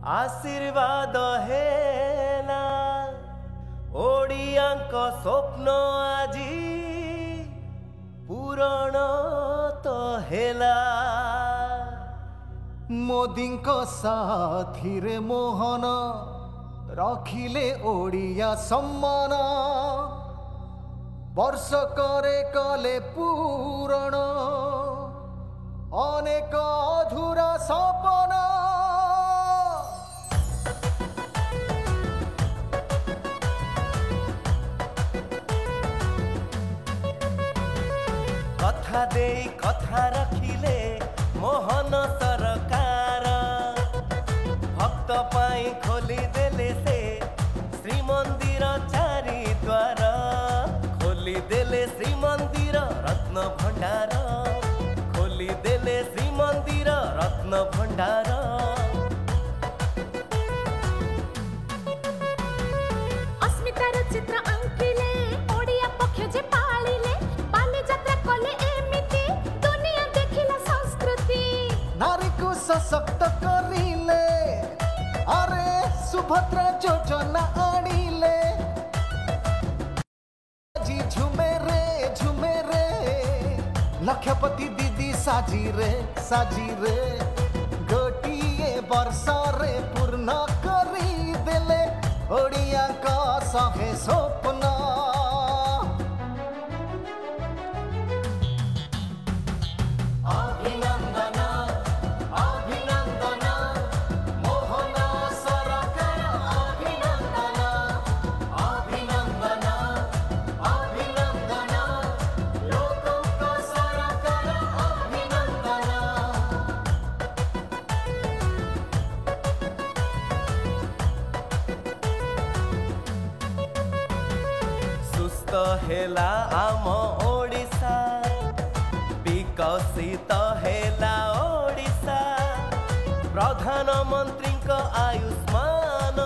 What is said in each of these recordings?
आशीर्वाद हेला ओडियांक स्वप्न आजी पूरण तो हेला। मोदींक साथी रे मोहन रखिले ओडिया सम्मान वर्ष करे कले पूरण अनेक अधूरा सपना। कथा दे कथा रखिले मोहन सरकार भक्त पाई खोली देले से श्रीमंदिर चारि द्वार खोली देले श्रीमंदिर रत्न भंडार खोली देले श्रीमंदिर रत्न भंडार। अस्मितार चित्र अंकिले ओडिया पक्ष जे पालिले बाली यात्रा कले एमिति दुनिया देखिला संस्कृति। नारी को सशक्त करिले अरे सुभद्रा योजना आनिले जी झुमे रे लक्षपति दीदी साजी रे गोटिए वर्ष रे पूर्ण करी देले ओडिया का सहे स्वप्न। सुस्थ हेला आम ओडिशा विकसित हेला ओडिशा प्रधानमंत्री आयुष्मान।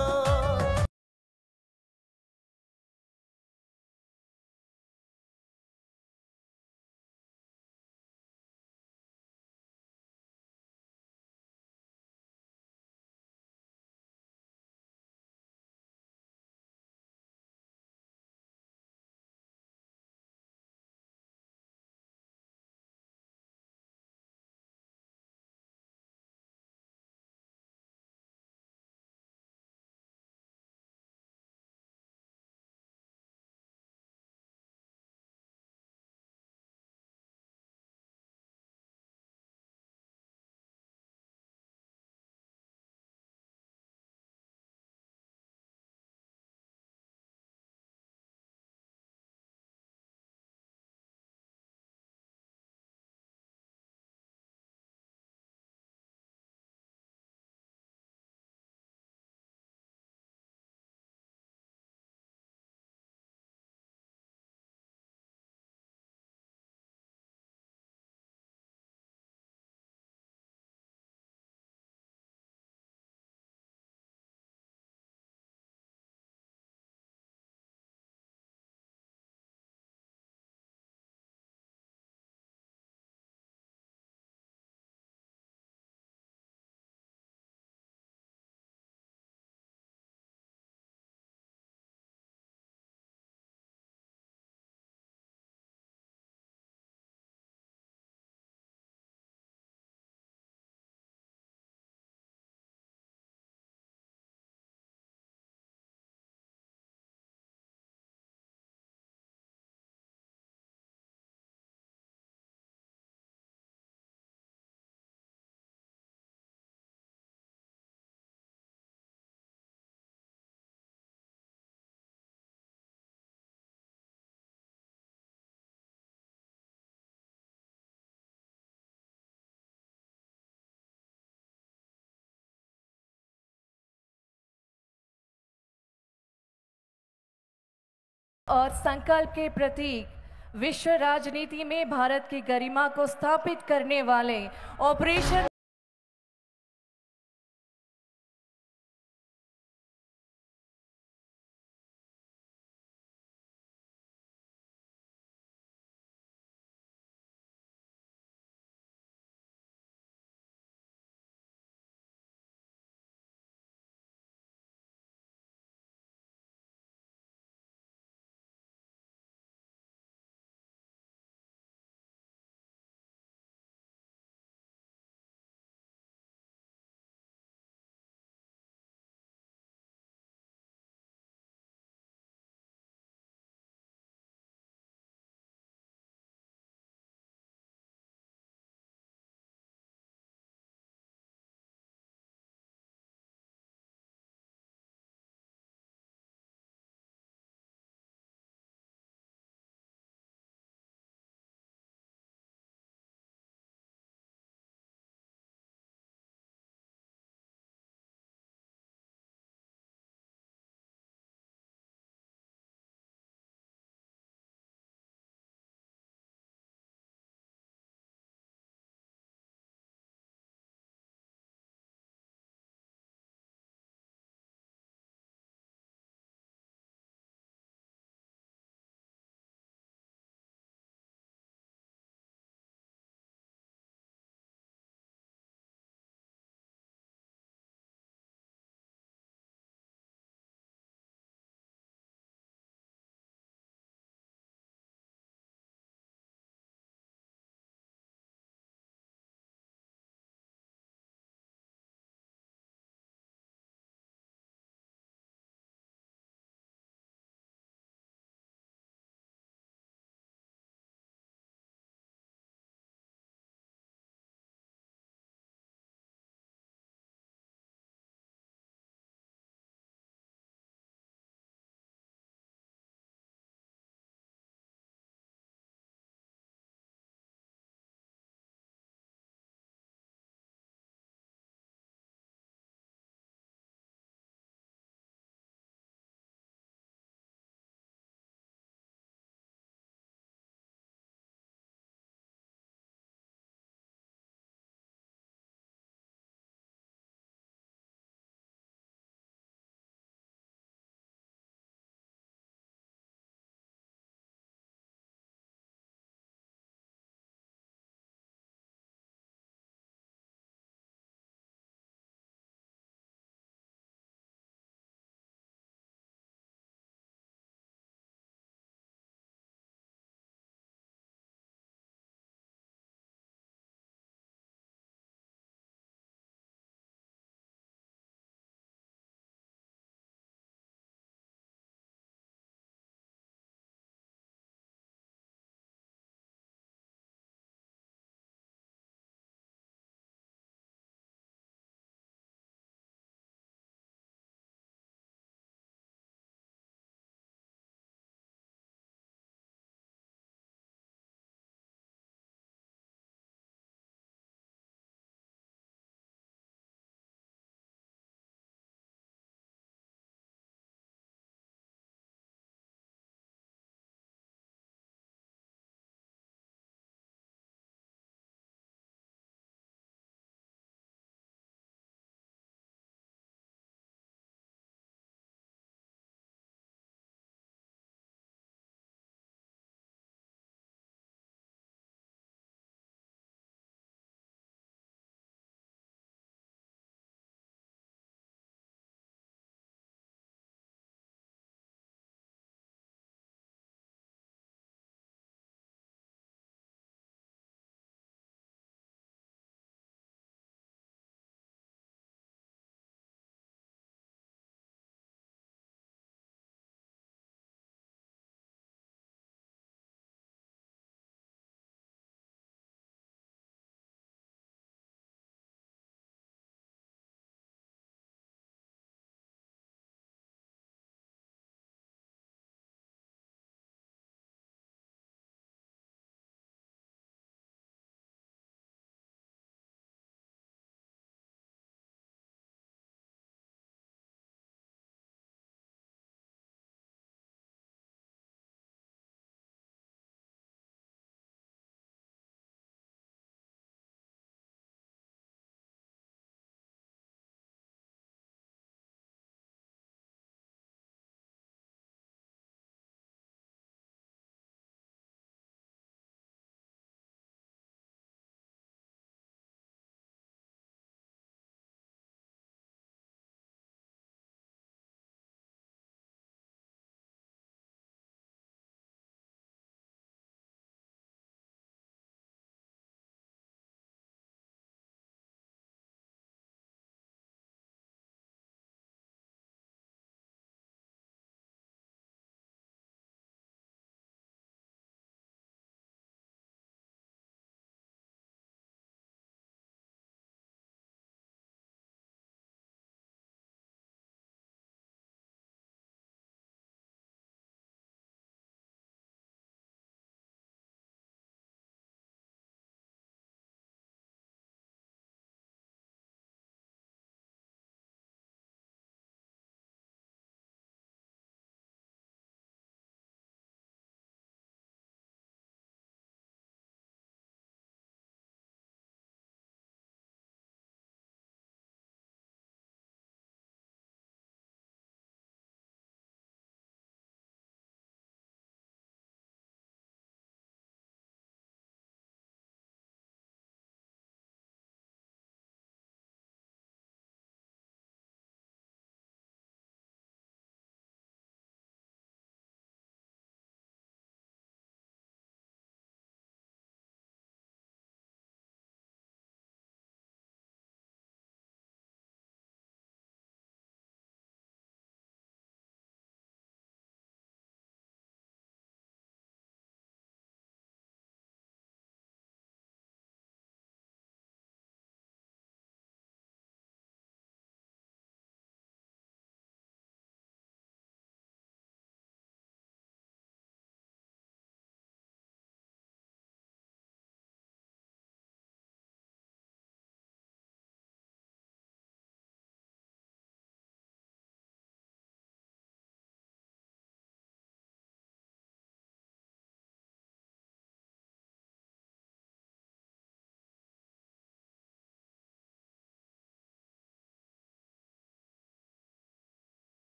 और संकल्प के प्रतीक विश्व राजनीति में भारत की गरिमा को स्थापित करने वाले ऑपरेशन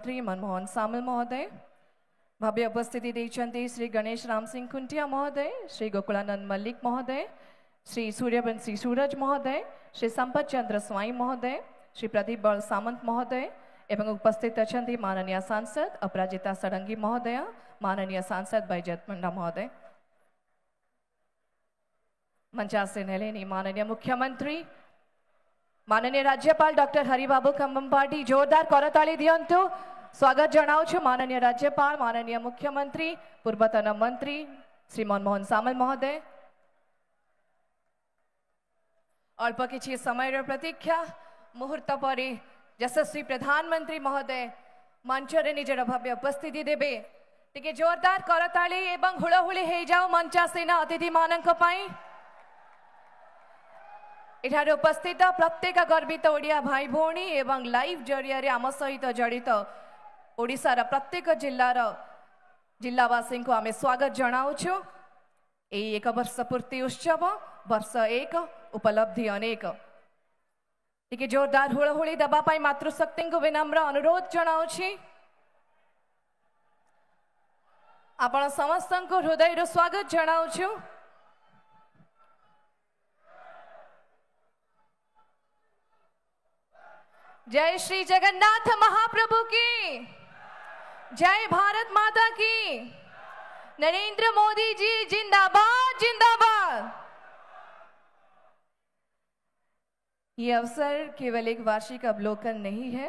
मुख्यमंत्री मनमोहन सामल महोदय, भव्य उपस्थिति देइछन्ति श्री गणेश राम सिंह खुंटिया महोदय, श्री गोकुलानंद मल्लिक महोदय, श्री सूर्यवंशी सूरज महोदय, श्री संपत चंद्र स्वाई महोदय, श्री प्रदीप बल सामंत महोदय एवं उपस्थित अछन्ति माननीय सांसद अपराजिता षडंगी महोदय, माननीय सांसद बैजयंत मुंडा महोदय। मंचासीन हेलेनी माननीय मुख्यमंत्री, माननीय राज्यपाल डॉक्टर हरिबाबू कंबंपाटी, जोरदार करताली दियंतु। स्वागत जनावुं माननीय राज्यपाल, माननीय मुख्यमंत्री, पूर्वतन मंत्री श्री मनमोहन सामल महोदय। अल्प किछि समय प्रतीक्षा मुहूर्त पर यशस्वी प्रधानमंत्री महोदय मंच रे निजर भव्य उपस्थिति देबे। टिके जोरदार करताली एवं हुलहुली हे जाओ मंचासीन अतिथि मानक पई। एठारे उपस्थित प्रत्येक गर्वित ओडिया भाई भौणी एवं लाइव जरिया आम सहित जड़ित ओडिशार प्रत्येक जिल्लावासी को आमे स्वागत जनाउछु। एई एक वर्ष पूर्ति उत्सव वर्ष एक उपलब्धि अनेक। टिके जोरदार हुलहुली दबा पाई मातृशक्ति को विनम्र अनुरोध जनाउछि। आपण समस्त को हृदय स्वागत जनाउछु। जय श्री जगन्नाथ महाप्रभु की, जय भारत माता की, नरेंद्र मोदी जी जिंदाबाद जिंदाबाद। ये अवसर केवल एक वार्षिक अवलोकन नहीं है,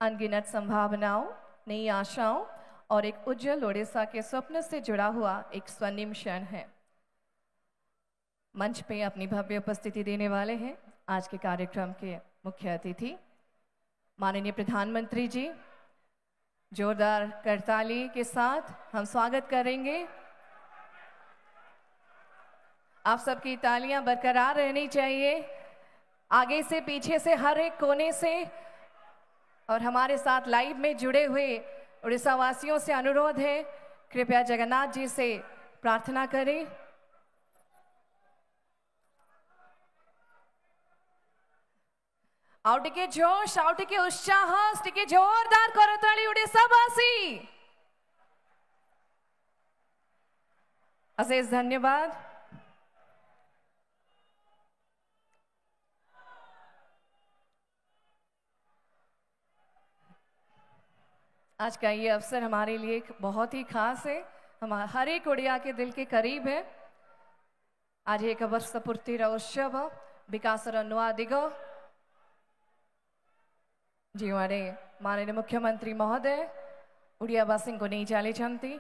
अनगिनत संभावनाओं, नई आशाओं और एक उज्जवल ओडिशा के स्वप्न से जुड़ा हुआ एक स्वर्णिम क्षण है। मंच पे अपनी भव्य उपस्थिति देने वाले हैं आज के कार्यक्रम के मुख्य अतिथि माननीय प्रधानमंत्री जी। जोरदार करताली के साथ हम स्वागत करेंगे। आप सबकी तालियां बरकरार रहनी चाहिए, आगे से पीछे से हर एक कोने से। और हमारे साथ लाइव में जुड़े हुए उड़ीसा वासियों से अनुरोध है, कृपया जगन्नाथ जी से प्रार्थना करें। आउ टिके जोश, आउ टिके उत्साह, टिके जोरदार करताली ओडिशावासी। अशेष धन्यवाद। आज का ये अवसर हमारे लिए बहुत ही खास है, हमारे हर एक ओडिया के दिल के करीब है। आज एक वर्ष पूर्तिर उत्सव विकासर नुआ दिग जीवारे माननीय मुख्यमंत्री महोदय ओडियावासी को नहीं चली।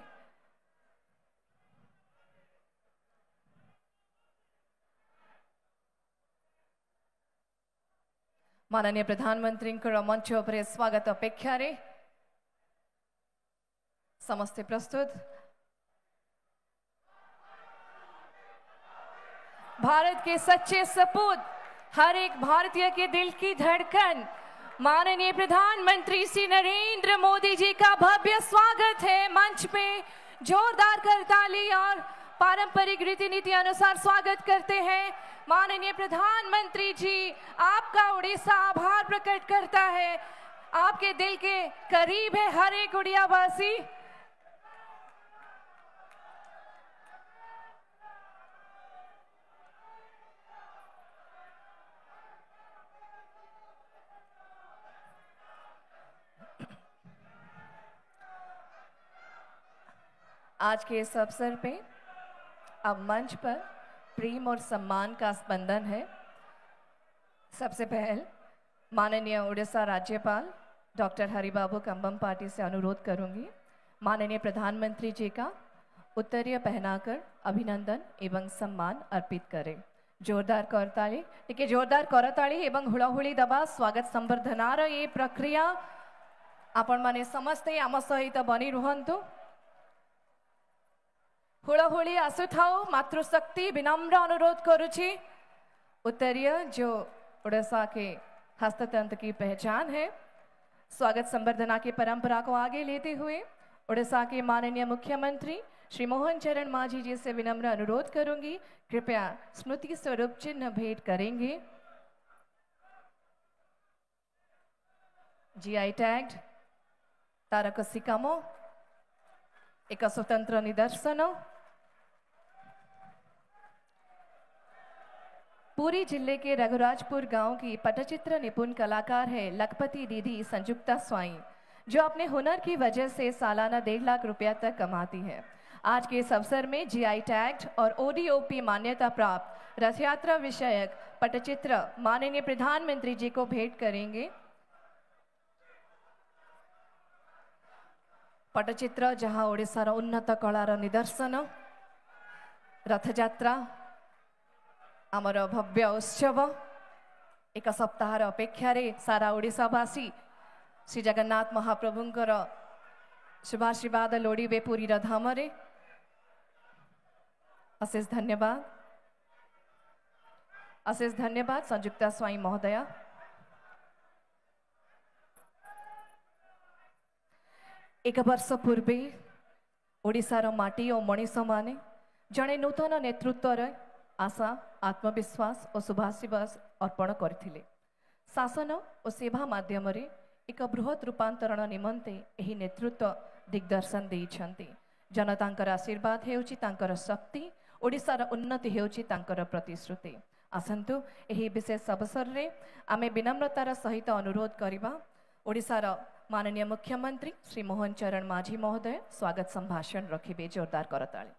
माननीय प्रधानमंत्री मंच पर स्वागत अपेक्षा रे समस्ते प्रस्तुत। भारत के सच्चे सपूत, हर एक भारतीय के दिल की धड़कन माननीय प्रधानमंत्री श्री नरेंद्र मोदी जी का भव्य स्वागत है। मंच पे जोरदार करताली और पारंपरिक रीति नीति अनुसार स्वागत करते हैं। माननीय प्रधानमंत्री जी, आपका उड़ीसा आभार प्रकट करता है, आपके दिल के करीब है हर एक उड़ियावासी। आज के इस अवसर पे अब मंच पर प्रेम और सम्मान का स्पंदन है। सबसे पहले माननीय उड़ीसा राज्यपाल डॉक्टर हरिबाबू कंबंपाटी से अनुरोध करूंगी, माननीय प्रधानमंत्री जी का उत्तरीय पहनाकर अभिनंदन एवं सम्मान अर्पित करें। जोरदार करताली, टिके जोरदार करताली एवं हुड़ाहुड़ी दबा स्वागत संवर्धनार ये प्रक्रिया आपण माने समस्ते आम सहित बनी रुहंतु। हुड़ाहुड़ी आसु थाओ, मातृशक्ति विनम्र अनुरोध करुछि। उत्तरीय जो उड़ीसा के हस्ततंत्र की पहचान है, स्वागत संवर्धना की परंपरा को आगे लेते हुए उड़ीसा के माननीय मुख्यमंत्री श्री मोहन चरण मांझी जी से विनम्र अनुरोध करूंगी, कृपया स्मृति स्वरूप चिन्ह भेंट करेंगे। जीआई टैग्ड तार कसी काम एक स्वतंत्र निदर्शन पुरी जिले के रघुराजपुर गांव की पटचित्र निपुण कलाकार है लखपति दीदी संजुक्ता स्वाई, जो अपने हुनर की वजह से सालाना 1.5 लाख रुपया तक कमाती है। आज के इस अवसर में जीआई टैग्ड और ओडीओपी मान्यता प्राप्त रथ यात्रा विषयक पटचित्र माननीय प्रधानमंत्री जी को भेंट करेंगे। पटचित्र जहां ओडिशार उन्नत कलार निदर्शन, रथयात्रा आमर भव्य उत्सव, एक सप्ताहर अपेक्षा सारा ओडिशावासी श्री जगन्नाथ महाप्रभुंकर शुभाशीर्वाद लोड़े पुरी धाम। अशेष धन्यवाद, अशेष धन्यवाद संजुक्ता स्वाई महोदया। एक वर्ष पूर्वे ओडिशार माटी और मनीष माने जड़े नूतन नेतृत्वर आशा, आत्मविश्वास और शुभाशीर्वाद अर्पण करथिले। शासन और सेवा माध्यम एक बृहत रूपांतरण निमंते एही नेतृत्व दिग्दर्शन देइछन्ति। जनतांकर आशीर्वाद हेउछि तांकर शक्ति, ओडिशार उन्नति हेउछि तांकर प्रतिश्रुति। आसंतु एही विशेष अवसर रे आमे विनम्रतार सहित अनुरोध करिबा ओडिशार माननीय मुख्यमंत्री श्री मोहन चरण माझी महोदय स्वागत संभाषण रखिबे। जोरदार करताली।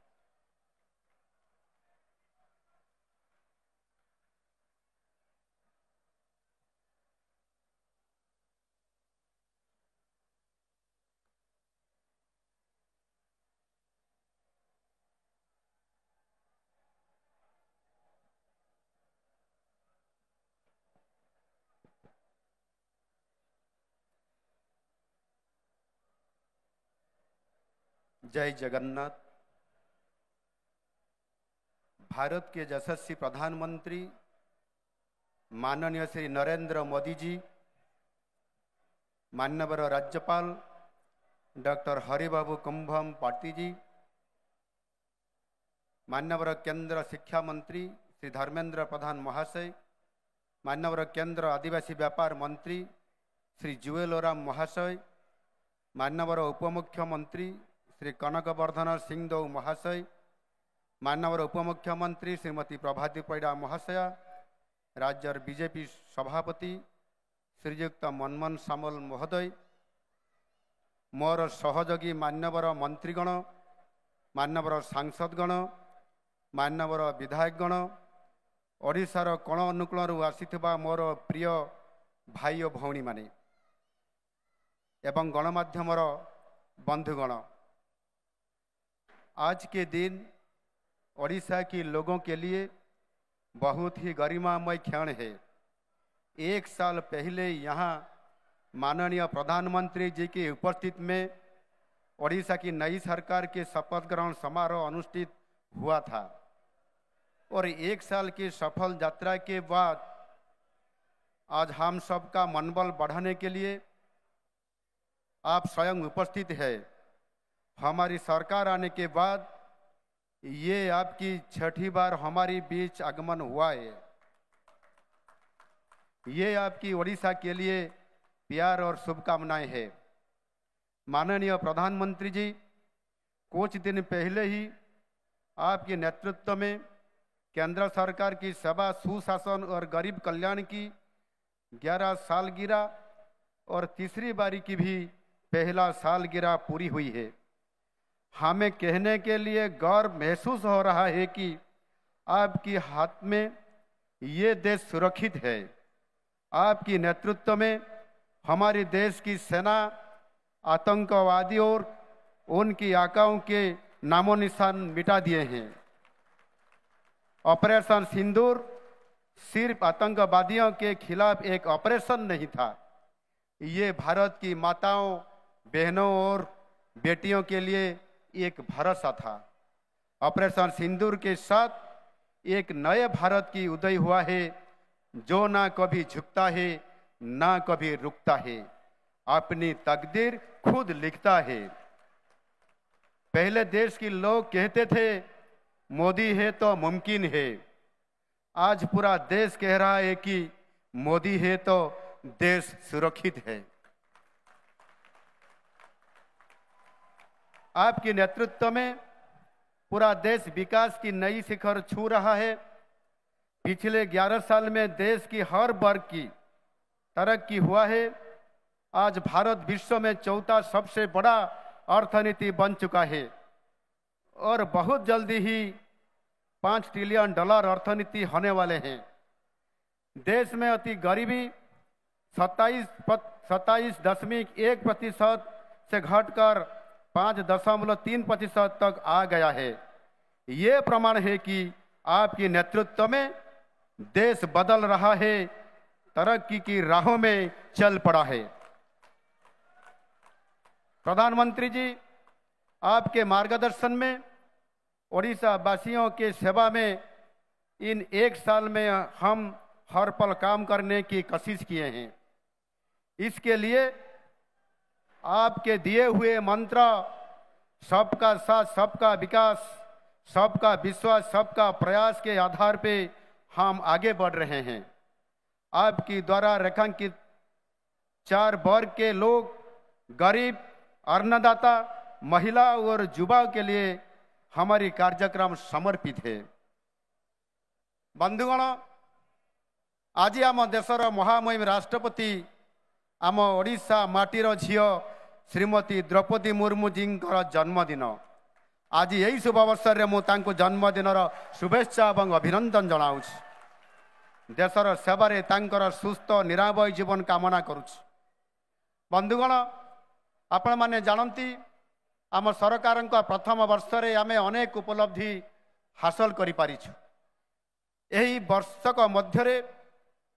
जय जगन्नाथ। भारत के यशस्वी प्रधानमंत्री माननीय श्री नरेंद्र मोदी जी, मान्यवर राज्यपाल डॉक्टर हरिबाबू कुंभम पाटी जी, मान्यवर केंद्र शिक्षा मंत्री श्री धर्मेंद्र प्रधान महाशय, मान्यवर केंद्र आदिवासी व्यापार मंत्री श्री जुएल ओराम महाशय, मान्यवर उपमुख्यमंत्री श्री कनकवर्धन सिंहदेव महाशय, मान्यवर उपमुख्यमंत्री श्रीमती प्रभाती परिडा महाशया, राज्यर बीजेपी सभापति श्रीयुक्त मनमोहन सामल महोदय, मोर सहयोगी मान्यवर मंत्रीगण, मान्यवर सांसदगण, मान्यवर विधायकगण, ओडिशार कोण अनुकूल आसीथिबा मोर प्रिय भाई और भौणी माने एवं गणमाध्यमर बंधुगण, आज के दिन ओडिशा के लोगों के लिए बहुत ही गरिमामय क्षण है। 1 साल पहले यहाँ माननीय प्रधानमंत्री जी की उपस्थिति में ओडिशा की नई सरकार के शपथ ग्रहण समारोह अनुष्ठित हुआ था और 1 साल की सफल यात्रा के बाद आज हम सबका मनोबल बढ़ाने के लिए आप स्वयं उपस्थित है। हमारी सरकार आने के बाद ये आपकी 6ठी बार हमारी बीच आगमन हुआ है। ये आपकी ओडिशा के लिए प्यार और शुभकामनाएं हैं। माननीय प्रधानमंत्री जी, कुछ दिन पहले ही आपके नेतृत्व में केंद्र सरकार की सेवा, सुशासन और गरीब कल्याण की 11 सालगिरह और तीसरी बारी की भी पहला सालगिरह पूरी हुई है। हमें कहने के लिए गर्व महसूस हो रहा है कि आपके हाथ में ये देश सुरक्षित है। आपकी नेतृत्व में हमारे देश की सेना आतंकवादियों और उनकी आकाओं के नामो निशान मिटा दिए हैं। ऑपरेशन सिंदूर सिर्फ आतंकवादियों के खिलाफ एक ऑपरेशन नहीं था, ये भारत की माताओं, बहनों और बेटियों के लिए एक भरोसा था। ऑपरेशन सिंदूर के साथ एक नए भारत की उदय हुआ है, जो ना कभी झुकता है ना कभी रुकता है, अपनी तकदीर खुद लिखता है। पहले देश के लोग कहते थे मोदी है तो मुमकिन है। आज पूरा देश कह रहा है कि मोदी है तो देश सुरक्षित है। आपके नेतृत्व में पूरा देश विकास की नई शिखर छू रहा है। पिछले 11 साल में देश की हर वर्ग की तरक्की हुआ है। आज भारत विश्व में चौथा सबसे बड़ा अर्थनीति बन चुका है और बहुत जल्दी ही $5 ट्रिलियन अर्थनीति होने वाले हैं। देश में अति गरीबी 27.1% से घटकर 5.3% तक आ गया है। ये प्रमाण है कि आपके नेतृत्व में देश बदल रहा है, तरक्की की राहों में चल पड़ा है। प्रधानमंत्री जी, आपके मार्गदर्शन में ओडिशा वासियों के सेवा में इन 1 साल में हम हर पल काम करने की कोशिश किए हैं। इसके लिए आपके दिए हुए मंत्र सबका साथ, सबका विकास, सबका विश्वास, सबका प्रयास के आधार पे हम आगे बढ़ रहे हैं। आपकी द्वारा रेखांकित 4 वर्ग के लोग, गरीब, अन्नदाता, महिला और युवा के लिए हमारी कार्यक्रम समर्पित है। बंधुगण, आज आम देशर महामहिम राष्ट्रपति आम ओडिशा माटीर झियो श्रीमती द्रौपदी मुर्मू जी जन्मदिन। आज यही शुभ अवसर में मुझे जन्मदिन शुभेच्छा और अभिनंदन जनाऊँ। देशर सेवारे तांकर सुस्थ निरामय जीवन कामना करुछ। बंधुगण, आपण माने जानती आम सरकार प्रथम वर्ष रे आमे अनेक उपलब्धि हासिल करि पारिछु। एही वर्षक मध्यरे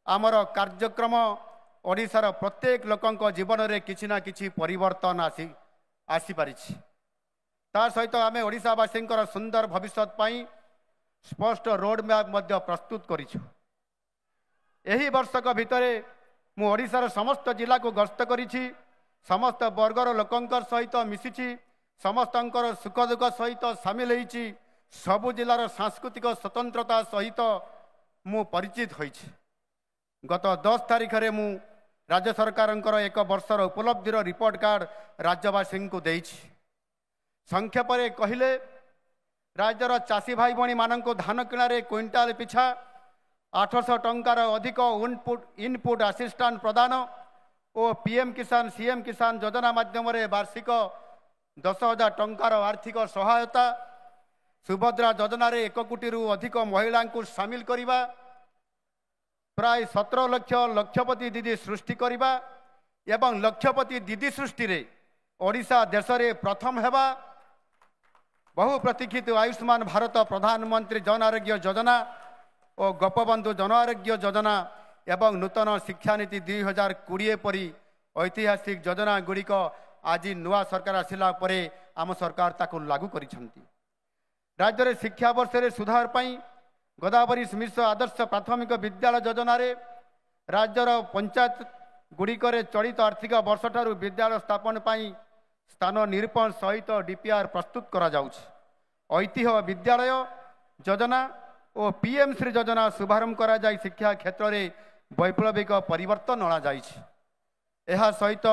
आमर कार्यक्रम ओडिशार प्रत्येक लोकंक जीवन रे किछि ना किछि परिवर्तन आसी पारिछि। ता सहित आमे ओडिशावासींकर सुंदर भविष्य पाई स्पष्ट रोड मैप मध्य प्रस्तुत करिछु। एही वर्षक भितरे मु ओडिशार समस्त जिला को गस्त करिछि, समस्त वर्गर लोकंकर सहित मिसिछि, समस्तंकर सुख दुख सहित सामिल होइछि, सबु जिलार सांस्कृतिक स्वतंत्रता सहित मु परिचित होइछि। गत 10 तारिख रे मु राज्य सरकारंकर 1 वर्षर उपलब्धिर रिपोर्ट कार्ड राज्यवासी को देइछि। संक्षेप रे कहिले राज्यर चाषी भाई भणी मानक धान किणारे क्विंटाल पिछा 800 टंकार अधिक इनपुट असिस्टेंट प्रदान और पीएम किसान सीएम किसान योजना माध्यम वार्षिक 10,000 टंकार आर्थिक सहायता, सुभद्रा योजना 1 कोटी अधिक महिला को सामिल करवा, प्राय 17 लक्ष लक्षपति दीदी सृष्टि करवा एवं लक्षपति दीदी सृष्टि रे ओडिशा देश रे प्रथम हेबा, बहु प्रतीक्षित आयुष्मान भारत प्रधानमंत्री जन आरोग्य योजना और गोपबंधु जन आरोग्य योजना एवं नूतन शिक्षा नीति 2020 परी ऐतिहासिक योजना गुड़िक आज नुआ सरकार आसिला परे आम सरकार ताकू लागू करिसेंती। राज्य रे शिक्षा वर्ष रे सुधार पाई गोदावरी मिश्र आदर्श प्राथमिक विद्यालय योजना रे राज्यर पंचायत गुड़िक चलित आर्थिक वर्ष ठारू विद्यालय स्थापन पाई स्थान निरूपण सहित डीपीआर प्रस्तुत करा जाउछ। ऐतिह्य विद्यालय योजना और पीएम श्री योजना शुभारंभ करा जाय शिक्षा क्षेत्र में वैप्लविक परिवर्तन अणा जाइछि। एहा सहित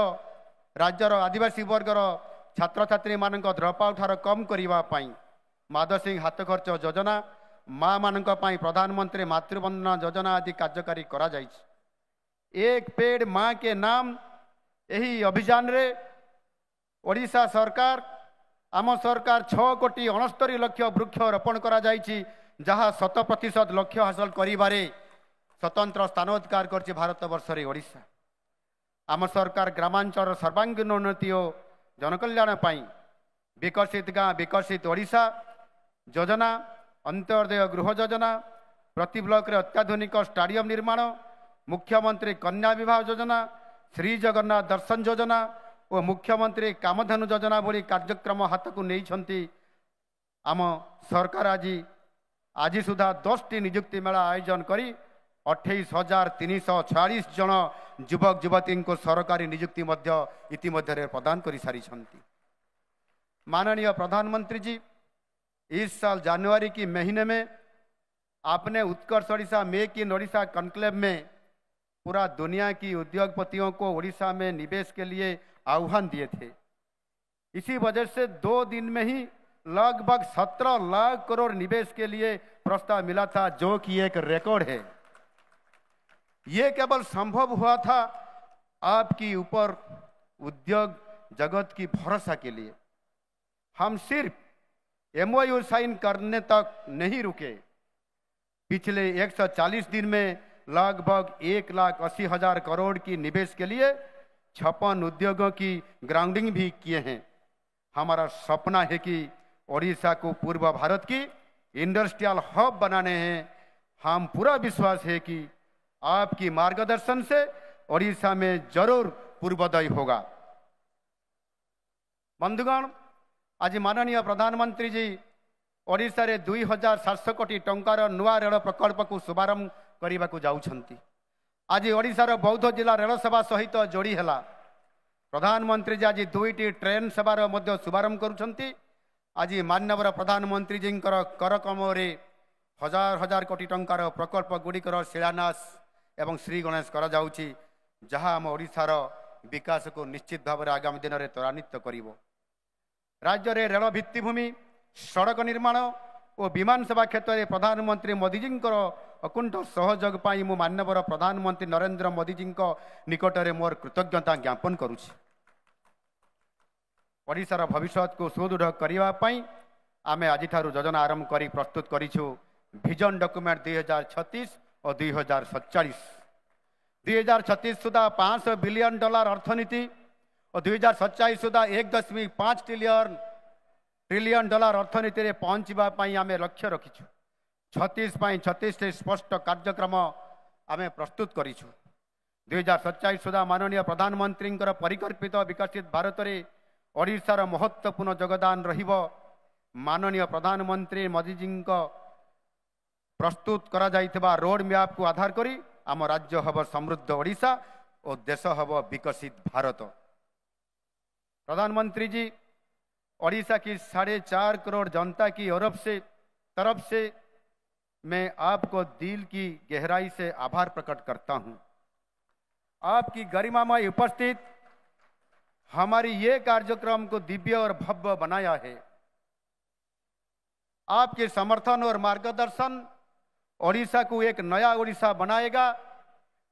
राज्यर आदिवासी वर्गर छात्र छात्री मानक ड्रप आउट हार कम करबा पई माधव हाथ खर्च योजना, माँ मानक पई प्रधानमंत्री मातृवंदना योजना आदि कार्यकारी करा जाइछि। एक पेड़ माँ के नाम यही अभियान रे ओडिशा सरकार आम सरकार 6,69,00,000 वृक्ष रोपण करा जाइछि, जहाँ 100% लक्ष्य हासिल करिबारे स्वतंत्र स्थान अधिकार करछि भारत वर्ष रे ओडिशा। आम सरकार ग्रामांचल सर्वांगीन उन्नति और जनकल्याण पाई विकसित गाँ विकसित ओडिशा योजना, अंत्योदय गृह योजना, प्रति ब्लॉक रे अत्याधुनिक स्टाडियम निर्माण, मुख्यमंत्री कन्या विवाह योजना, श्री जगन्नाथ दर्शन योजना और मुख्यमंत्री कामधेनु योजना भली कार्यक्रम हाथ को नहीं आम सरकार आज सुधा 10टी नियुक्ति मेला आयोजन करी 28,346 जन युवक युवती को सरकारी नियुक्ति इतिमध्य प्रदान कर सारी। माननीय प्रधानमंत्री जी, इस साल जनवरी की महीने में आपने Utkarsh Odisha make in Odisha conclave में पूरा दुनिया की उद्योगपतियों को ओडिशा में निवेश के लिए आह्वान दिए थे। इसी वजह से 2 दिन में ही लगभग 17 लाख करोड़ निवेश के लिए प्रस्ताव मिला था, जो कि एक रिकॉर्ड है। ये केवल संभव हुआ था आपकी ऊपर उद्योग जगत की भरोसा के लिए। हम सिर्फ MOU साइन करने तक नहीं रुके। पिछले 140 दिन में लगभग 1,80,000 करोड़ की निवेश के लिए 56 उद्योगों की ग्राउंडिंग भी किए हैं। हमारा सपना है कि ओडिशा को पूर्व भारत की इंडस्ट्रियल हब बनाने हैं। हम पूरा विश्वास है कि आपकी मार्गदर्शन से ओडिशा में जरूर पूर्वोदय होगा। बंधुगण, आज माननीय प्रधानमंत्री जी ओडिशा रे 2,700 कोटी टंकार नुआ रेल प्रकल्प को शुभारंभ करने को जाउछंती। आज ओडिशार बौद्ध जिला रेल सेवा सहित जोड़ी है। प्रधानमंत्री जी आज 2टी ट्रेन सेवार मध्य शुभारंभ करुछंती। आज माननीय प्रधानमंत्री जी कर कमरे हजार हजार कोटी टंकार प्रकल्प गुड़िकर शिलान्यास एवं श्री गणेश करा जाउची, जहां हम ओडिशार विकास को निश्चित भाव में आगामी दिन में त्वरान्वित करिवो। राज्य रे रेल भित्तिभूमि, सड़क निर्माण और विमान सेवा क्षेत्र में प्रधानमंत्री मोदी जी अकुंठ सहयोग पाई मु माननीय प्रधानमंत्री नरेंद्र मोदी जी निकट में मोर कृतज्ञता ज्ञापन करुछि। ओडिशार भविष्य को सुदृढ़ करने आमे आज योजना आरंभ कर प्रस्तुत करिछु विजन डॉक्यूमेंट 2036 और 2047। 2036 सुधा $500 बिलियन अर्थनीति और 2047 सुधा $1.5 ट्रिलियन अर्थनीति रे पहुंचवाई आमे लक्ष्य रखिछु। 36 स्पष्ट कार्यक्रम आमे प्रस्तुत करिछु। 2047 सुधा माननीय प्रधानमंत्री परिकल्पित विकसित भारत रे ओडिशार महत्वपूर्ण योगदान रहिबो। माननीय प्रधानमंत्री मोदी जी प्रस्तुत करा जाइथिबा रोड मैप को आधार करी आम राज्य हब समृद्ध ओडिशा और देश हब विकसित भारत। प्रधानमंत्री जी ओडिशा की 4.5 करोड़ जनता की तरफ से मैं आपको दिल की गहराई से आभार प्रकट करता हूं। आपकी गरिमामय उपस्थित हमारी ये कार्यक्रम को दिव्य और भव्य बनाया है। आपके समर्थन और मार्गदर्शन ओडिशा को एक नया ओडिशा बनाएगा।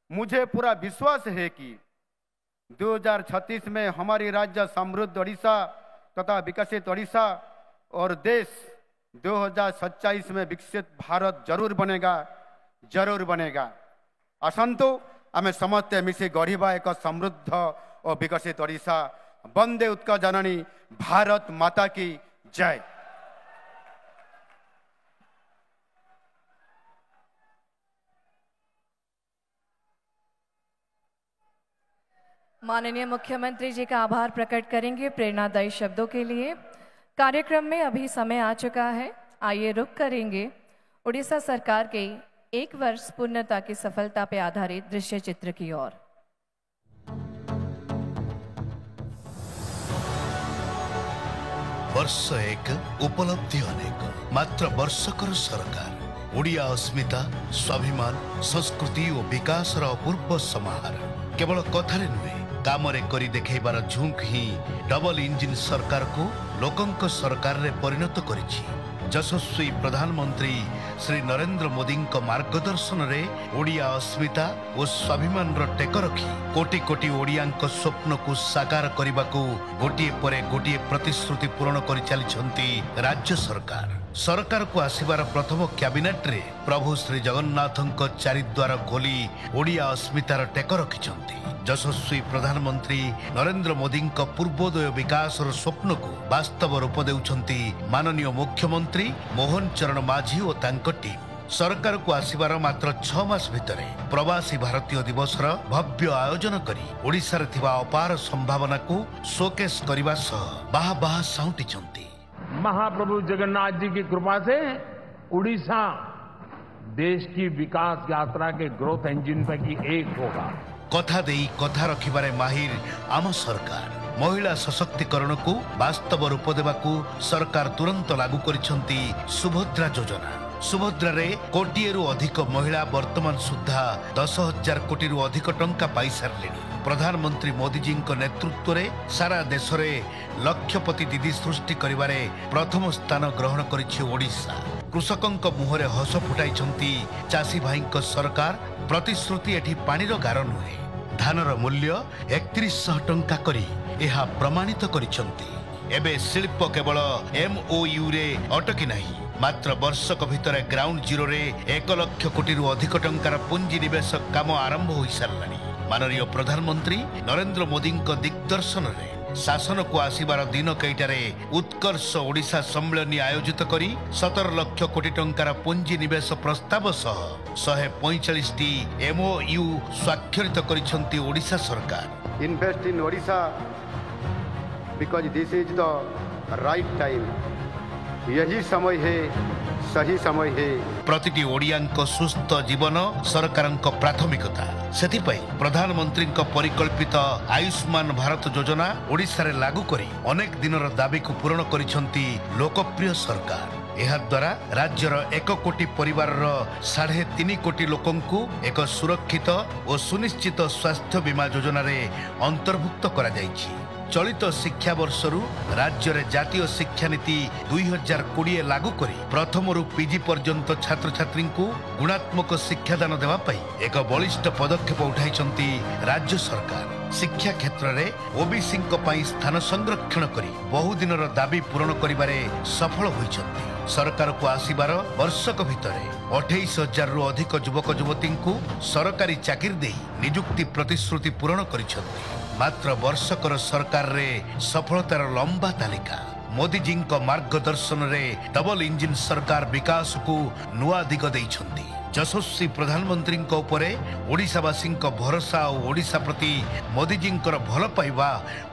मुझे पूरा विश्वास है कि 2036 में हमारी राज्य समृद्ध ओडिशा तथा विकसित ओडिशा और देश 2047 में विकसित भारत जरूर बनेगा। आसंतु आमे समस्ते मिसी गढ़िबा एक समृद्ध और विकसित ओडिशा। वंदे उत्कल जननी भारत माता की जय। माननीय मुख्यमंत्री जी का आभार प्रकट करेंगे प्रेरणादायी शब्दों के लिए। कार्यक्रम में अभी समय आ चुका है। आइए रुक करेंगे उड़ीसा सरकार के 1 वर्ष पूर्णता की सफलता पर आधारित दृश्य चित्र की ओर। वर्ष 1 उपलब्धि अनेक मात्र वर्षकर सरकार ओडिया अस्मिता स्वाभिमान संस्कृति और विकास अपूर्व समाहार केवल कथारे नुहे कामरे करी देखैबार झुंक ही डबल इंजिन सरकार को लोकंक सरकार रे परिणत करिछि। यशस्वी प्रधानमंत्री श्री नरेंद्र मोदी मार्गदर्शन रे ओडिया अस्मिता और स्वाभिमान टेक रखी कोटि कोटि ओडियांक स्वप्न को साकार करने को गोटे परे गोटे प्रतिश्रुति पूरण कर चली राज्य सरकार को आसबार प्रथम कैबिनेट रे प्रभु श्री जगन्नाथ चारिद्वार खोली ओडिया अस्मितार टेक रखिछंती। यशस्वी प्रधानमंत्री नरेंद्र मोदी पूर्वोदय विकास स्वप्न को वास्तव रूप देउछंती माननीय मुख्यमंत्री मोहन चरण माझी और तांको टीम। सरकार को आसबार मात्र 6 मास भितर प्रवासी भारतीय दिवस भव्य आयोजन करी ओडिशा रे थिबा अपार संभावना को शोकेस करने सह बाह बाह साउंटिछंती। महाप्रभु जगन्नाथ जी की कृपा से उड़ीसा देश की विकास यात्रा के ग्रोथ इंजन पैकी एक होगा। कथा देई कथा रखिबारे माहिर आम सरकार महिला सशक्तिकरण को वास्तव रूप देवाकू सरकार तुरंत लागू करिछंती सुभद्रा योजना। सुभद्रा रे कोटिएरु अधिक महिला वर्तमान सुधा 10,000 कोटी अधिक टंका पाई सारे। प्रधानमंत्री मोदी जी नेतृत्व में सारा देश में लक्षपति दीदी सृष्टि करिबारे प्रथम स्थान ग्रहण करिछि ओडिशा। कृषकंक मुहरे हस फुटाई चाषी भाई सरकार। प्रतिश्रुति एठी पानीर गार नुहे। धानर मूल्य 3100 टंका करी एहा प्रमाणित करिसंती। एबे शिल्प केवल MOU रे अटकी नहीं, मात्र वर्षक भितर ग्राउंड जीरो रे 1 लाख कोटी अधिक टंकार पुंजी निवेश काम आरंभ हो सारानी। माननीय प्रधानमंत्री नरेंद्र मोदी दिग्दर्शन रे शासन को आसीबार दिन कईटारे उत्कर्ष ओडिशा सम्मेलन आयोजित करी 17 लाख कोटी टंकार पुंजी निवेश प्रस्ताव सह 145 MOU स्वाक्षरित करिसंती ओडिशा सरकार। Invest in Odisha because this is the right time. यही समय है, सही समय है। प्रतिटी ओडियांक सुस्थ जीवन सरकारंक प्राथमिकता। सेथिपई प्रधानमंत्री परिकल्पित आयुष्मान भारत योजना ओडिशा रे लागू करी अनेक दिनर दाबी को पूर्ण करिसंती लोकप्रिय सरकार। एहा द्वारा राज्यर 1 कोटी परिवार 3.5 कोटी लोकंकु एक सुरक्षित और सुनिश्चित स्वास्थ्य बीमा योजना रे अंतर्भुक्त करा जायछि। चलित शिक्षा वर्षरु राज्य रे जातीय शिक्षा नीति 2020 लागू करी प्रथम रु PG पर्यंत छात्र छात्री को गुणात्मक शिक्षादान देवा पई एक बलिष्ठ पदक्षेप उठाइछंती राज्य सरकार। शिक्षा क्षेत्र रे ओबीसी पई स्थान संरक्षण करी बहु दिनर दाबी पूर्ण करिबारे सफल होइछंती। सरकार को आसीबार वर्षक भितरे 28,000 रु अधिक युवक युवती को सरकारी चाकरी दे नियुक्ति प्रतिश्रुति पूर्ण करिछंती। मात्र वर्षकर सरकार रे सफलतार लंबा तालिका। मोदी जी मार्गदर्शन रे डबल इंजिन सरकार विकास को नुआ दिग देइछंती। यशस्वी प्रधानमंत्री ओडिशावासी भरोसा और ओडिशा प्रति मोदी जी भल पाइबा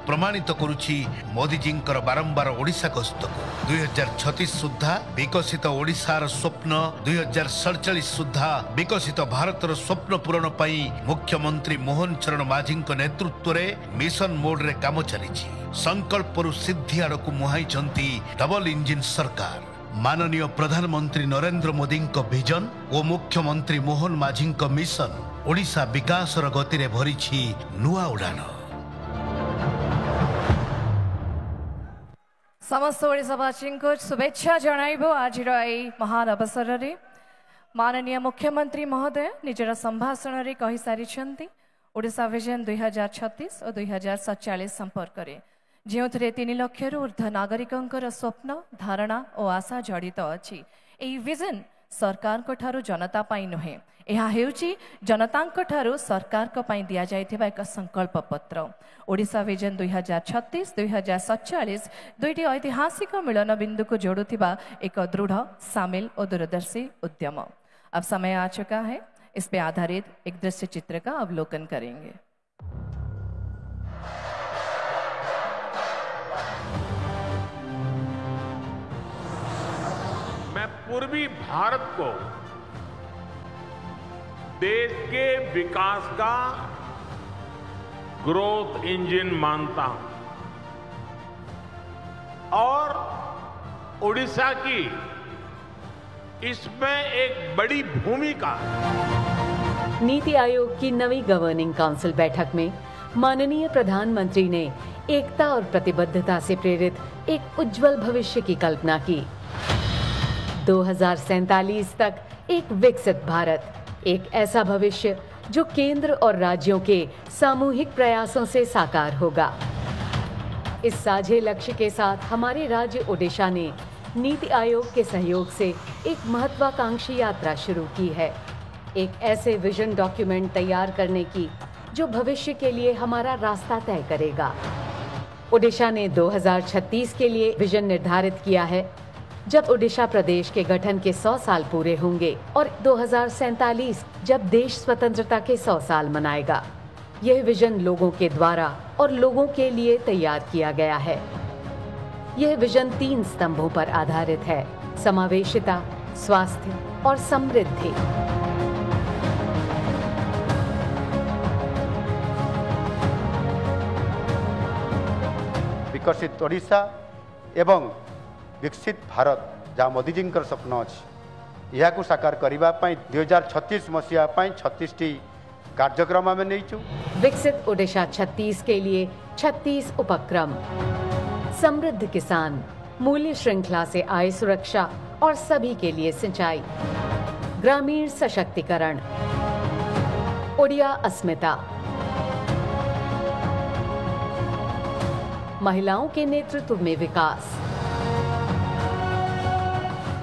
प्रमाणित करुछि। मोदी जी बारंबार ओडिशा गस्त को 2036 सुधा विकसित ओडिशार स्वप्न, 2047 सुधा विकसित भारतर स्वप्न पूरण पाई मुख्यमंत्री मोहन चरण माझी नेतृत्व रे मिशन मोड रे काम चलिछि। संकल्परु सिद्धि आड़क मुहाइछंती डबल इंजिन सरकार। माननीय प्रधानमंत्री नरेंद्र मोदी विजन और मुख्यमंत्री मोहन माझी मिशन ओडिशा विकासर गति रे भरिछि नुआ उड़ान। समस्त ओडिशावासी को शुभेच्छा जणाइबो। आज महान अवसर रे माननीय मुख्यमंत्री महोदय निजर संभाषण रे कहि सारिछंती ओडिशा विजन 2036 और 2047 संपर्क रे जो 3 लाख ऊर्ध्व नागरिकों स्वप्न धारणा और आशा जड़ित अच्छी। यही विजन सरकार को ठारू जनता पाई नुहे, यह हेउची जनता ठारू सरकार को पाई दिया जाइथिबा एक संकल्प पत्र। ओडिशा विजन 2036-2047 दुईटी ऐतिहासिक मिलन बिंदु को जोड़ुथिबा एक दृढ़, शामिल और दूरदर्शी उद्यम। अब समय आ चुका है, इस पे आधारित एक दृश्य चित्र का अवलोकन करेंगे। मैं पूर्वी भारत को देश के विकास का ग्रोथ इंजन मानता हूं और ओडिशा की इसमें एक बड़ी भूमिका। नीति आयोग की नवी गवर्निंग काउंसिल बैठक में माननीय प्रधानमंत्री ने एकता और प्रतिबद्धता से प्रेरित एक उज्जवल भविष्य की कल्पना की। 2047 तक एक विकसित भारत, एक ऐसा भविष्य जो केंद्र और राज्यों के सामूहिक प्रयासों से साकार होगा। इस साझे लक्ष्य के साथ हमारे राज्य ओडिशा ने नीति आयोग के सहयोग से एक महत्वाकांक्षी यात्रा शुरू की है, एक ऐसे विजन डॉक्यूमेंट तैयार करने की जो भविष्य के लिए हमारा रास्ता तय करेगा। ओडिशा ने 2036 के लिए विजन निर्धारित किया है, जब ओडिशा प्रदेश के गठन के 100 साल पूरे होंगे, और 2047 जब देश स्वतंत्रता के 100 साल मनाएगा। यह विजन लोगों के द्वारा और लोगों के लिए तैयार किया गया है। यह विजन 3 स्तंभों पर आधारित है: समावेशिता, स्वास्थ्य और समृद्धि। विकसित ओडिशा एवं विकसित भारत जहाँ मोदी जी स्वप्न अच्छी यह को साकार करने 2036 मसीहा 36टी कार्यक्रम आम नहीं। विकसित ओडिशा 36 के लिए 36 उपक्रम, समृद्ध किसान, मूल्य श्रृंखला से आय सुरक्षा और सभी के लिए सिंचाई, ग्रामीण सशक्तिकरण, ओडिया अस्मिता, महिलाओं के नेतृत्व में विकास,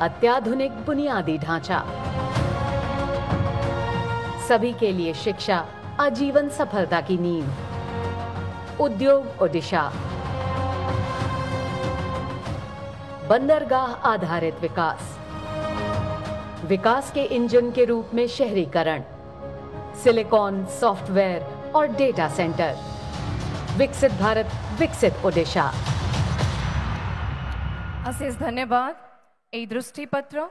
अत्याधुनिक बुनियादी ढांचा, सभी के लिए शिक्षा, आजीवन सफलता की नींव, उद्योग ओडिशा, बंदरगाह आधारित विकास, विकास के इंजन के रूप में शहरीकरण, सिलिकॉन, सॉफ्टवेयर और डेटा सेंटर, विकसित भारत, विकसित ओडिशा। अशेष धन्यवाद। यही दृष्टिपत्र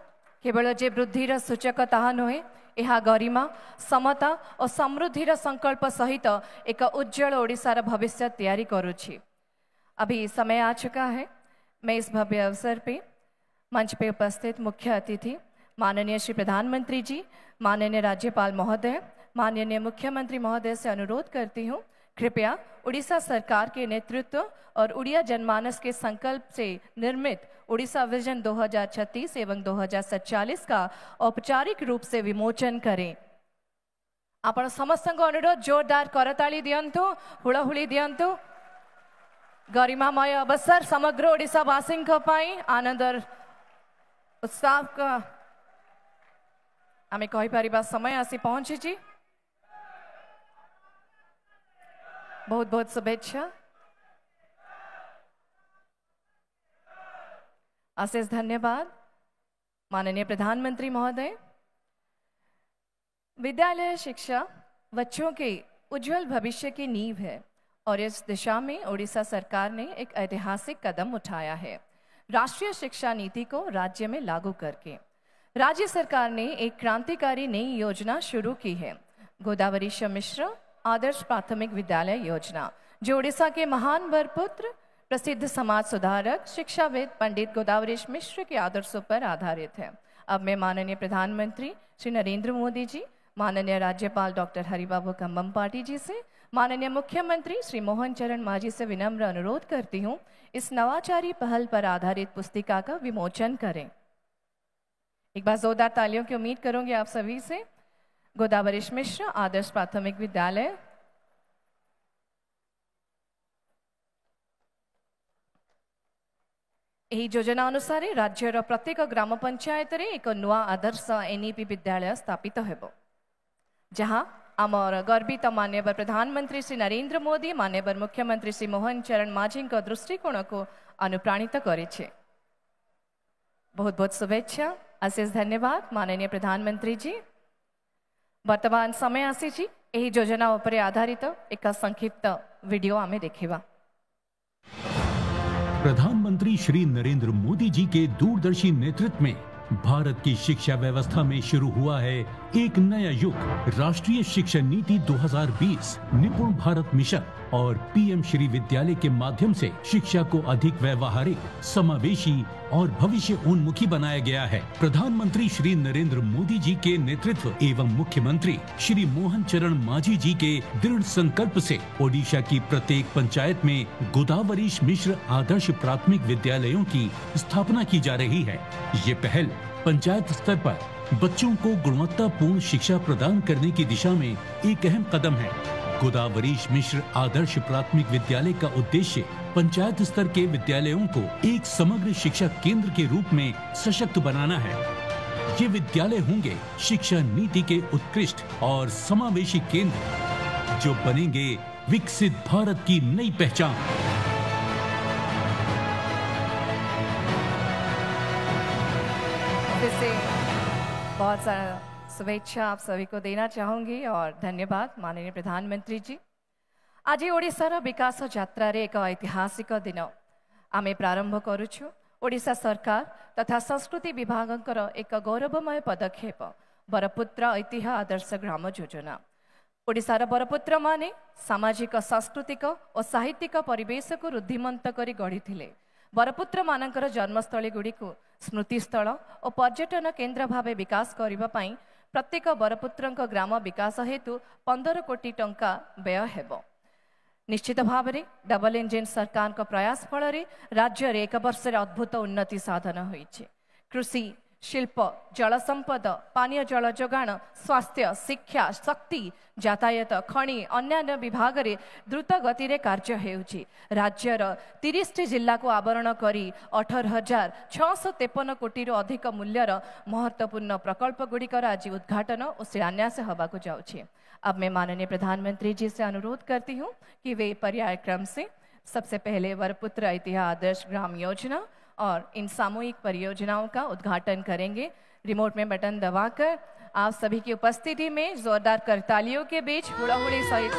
केवल जे वृद्धिर सूचक ताहा नुहे, यह गरिमा, समता और समृद्धिर संकल्प सहित एक उज्जवल ओडिशार भविष्य तैयारी करुछि। अभी समय आ चुका है। मैं इस भव्य अवसर पे मंच पे उपस्थित मुख्य अतिथि माननीय श्री प्रधानमंत्री जी, माननीय राज्यपाल महोदय, माननीय मुख्यमंत्री महोदय से अनुरोध करती हूँ, कृपया उड़ीसा सरकार के नेतृत्व और उड़िया जनमानस के संकल्प से निर्मित उड़ीसा विजन 2036 एवं 2047 का औपचारिक रूप से विमोचन करें। आपण समस्त अनुरोध जोरदार करताली दियंतु, हुड़हुड़ी दियंतु। गरिमामय अवसर समग्र ओडिशावासी आनंद उत्साह का आम कहीपर समय आसी पहुंची। बहुत बहुत शुभेच्छा। अशेष धन्यवाद माननीय प्रधानमंत्री महोदय। विद्यालय शिक्षा बच्चों के उज्जवल भविष्य की नींव है और इस दिशा में ओडिशा सरकार ने एक ऐतिहासिक कदम उठाया है। राष्ट्रीय शिक्षा नीति को राज्य में लागू करके राज्य सरकार ने एक क्रांतिकारी नई योजना शुरू की है, गोदावरीश मिश्र आदर्श प्राथमिक विद्यालय योजना, जो ओडिशा के महान वरपुत्र प्रसिद्ध समाज सुधारक शिक्षाविद पंडित गोदावरीश मिश्र के आदर्शों पर आधारित है। अब मैं माननीय प्रधानमंत्री श्री नरेंद्र मोदी जी, माननीय राज्यपाल डॉक्टर हरिबाबू कंबमपाटी जी से, माननीय मुख्यमंत्री श्री मोहन चरण मांझी से विनम्र अनुरोध करती हूँ, इस नवाचारी पहल पर आधारित पुस्तिका का विमोचन करें। एक बार जोरदार तालियों की उम्मीद करूंगी आप सभी से। गोदावरीश मिश्र आदर्श प्राथमिक विद्यालय। यही योजना अनुसार राज्यर प्रत्येक ग्राम पंचायत रे एक नुआ आदर्श एनईपी विद्यालय स्थापित हेबो, जहां आमर गर्वित माननीय प्रधानमंत्री श्री नरेंद्र मोदी, माननीय मुख्यमंत्री श्री मोहन चरण मांझी दृष्टिकोण को अनुप्राणित करिछे। बहुत बहुत शुभेच्छा। अशेष धन्यवाद माननीय प्रधानमंत्री जी। वर्तमान समय आसी यही योजना उपरे आधारित एक संक्षिप्त वीडियो आमे देखिबा। प्रधानमंत्री श्री नरेंद्र मोदी जी के दूरदर्शी नेतृत्व में भारत की शिक्षा व्यवस्था में शुरू हुआ है एक नया युग। राष्ट्रीय शिक्षा नीति 2020, निपुण भारत मिशन और पीएम श्री विद्यालय के माध्यम से शिक्षा को अधिक व्यवहारिक, समावेशी और भविष्य उन्मुखी बनाया गया है। प्रधानमंत्री श्री नरेंद्र मोदी जी के नेतृत्व एवं मुख्यमंत्री श्री मोहन चरण मांझी जी के दृढ़ संकल्प से ओडिशा की प्रत्येक पंचायत में गोदावरीश मिश्र आदर्श प्राथमिक विद्यालयों की स्थापना की जा रही है। ये पहल पंचायत स्तर पर बच्चों को गुणवत्तापूर्ण शिक्षा प्रदान करने की दिशा में एक अहम कदम है। गोदावरीश मिश्र आदर्श प्राथमिक विद्यालय का उद्देश्य पंचायत स्तर के विद्यालयों को एक समग्र शिक्षा केंद्र के रूप में सशक्त बनाना है। ये विद्यालय होंगे शिक्षा नीति के उत्कृष्ट और समावेशी केंद्र, जो बनेंगे विकसित भारत की नई पहचान। बहुत सारा शुभेच्छा आप सभी को देना चाहूंगी और धन्यवाद माननीय प्रधानमंत्री जी। आज ओडिशार विकास यात्रा रे एक ऐतिहासिक दिन आमे प्रारंभ करुछु। ओडिशा सरकार तथा संस्कृति विभागकर एक गौरवमय पदक्षेप बरपुत्र ऐतिह्य आदर्श ग्राम योजना। ओडिशार बरपुत्र माने सामाजिक, सांस्कृतिक और साहित्यिक परिवेश को रुद्धिमंत करी गढ़ी। बरपुत्र मानकर जन्मस्थली गुड़ी को स्मृतिस्थल और पर्यटन केन्द्र भाव विकास करने प्रत्येक बरपुत्र ग्राम विकास हेतु 15 कोटी टंका व्यय हेबो। निश्चित भाव में डबल इंजिन सरकार का प्रयास फल राज्य में एक वर्ष अद्भुत उन्नति साधन होइछि। कृषि, शिल्प, जल संपद, पानीय जल जोगाण, स्वास्थ्य, शिक्षा, शक्ति, यातायात, खनि अन्य विभाग में द्रुत गति रे कार्य हेउछि। राज्यर 30 जिला को आवरण करी 18,653 कोटी अधिक मूल्यर महत्वपूर्ण प्रकल्प गुड़िकर आज उद्घाटन और शिलान्यास होबाकु जाउछि। अब मैं माननीय प्रधानमंत्री जी से अनुरोध करती हूँ कि वे पर्याय क्रम से सबसे पहले वरपुत्र ऐतिह्य आदर्श ग्राम योजना और इन सामूहिक परियोजनाओं का उद्घाटन करेंगे। रिमोट में बटन दबाकर आप सभी की उपस्थिति में जोरदार करतालियों के बीच हुड़ाहुड़ी सहित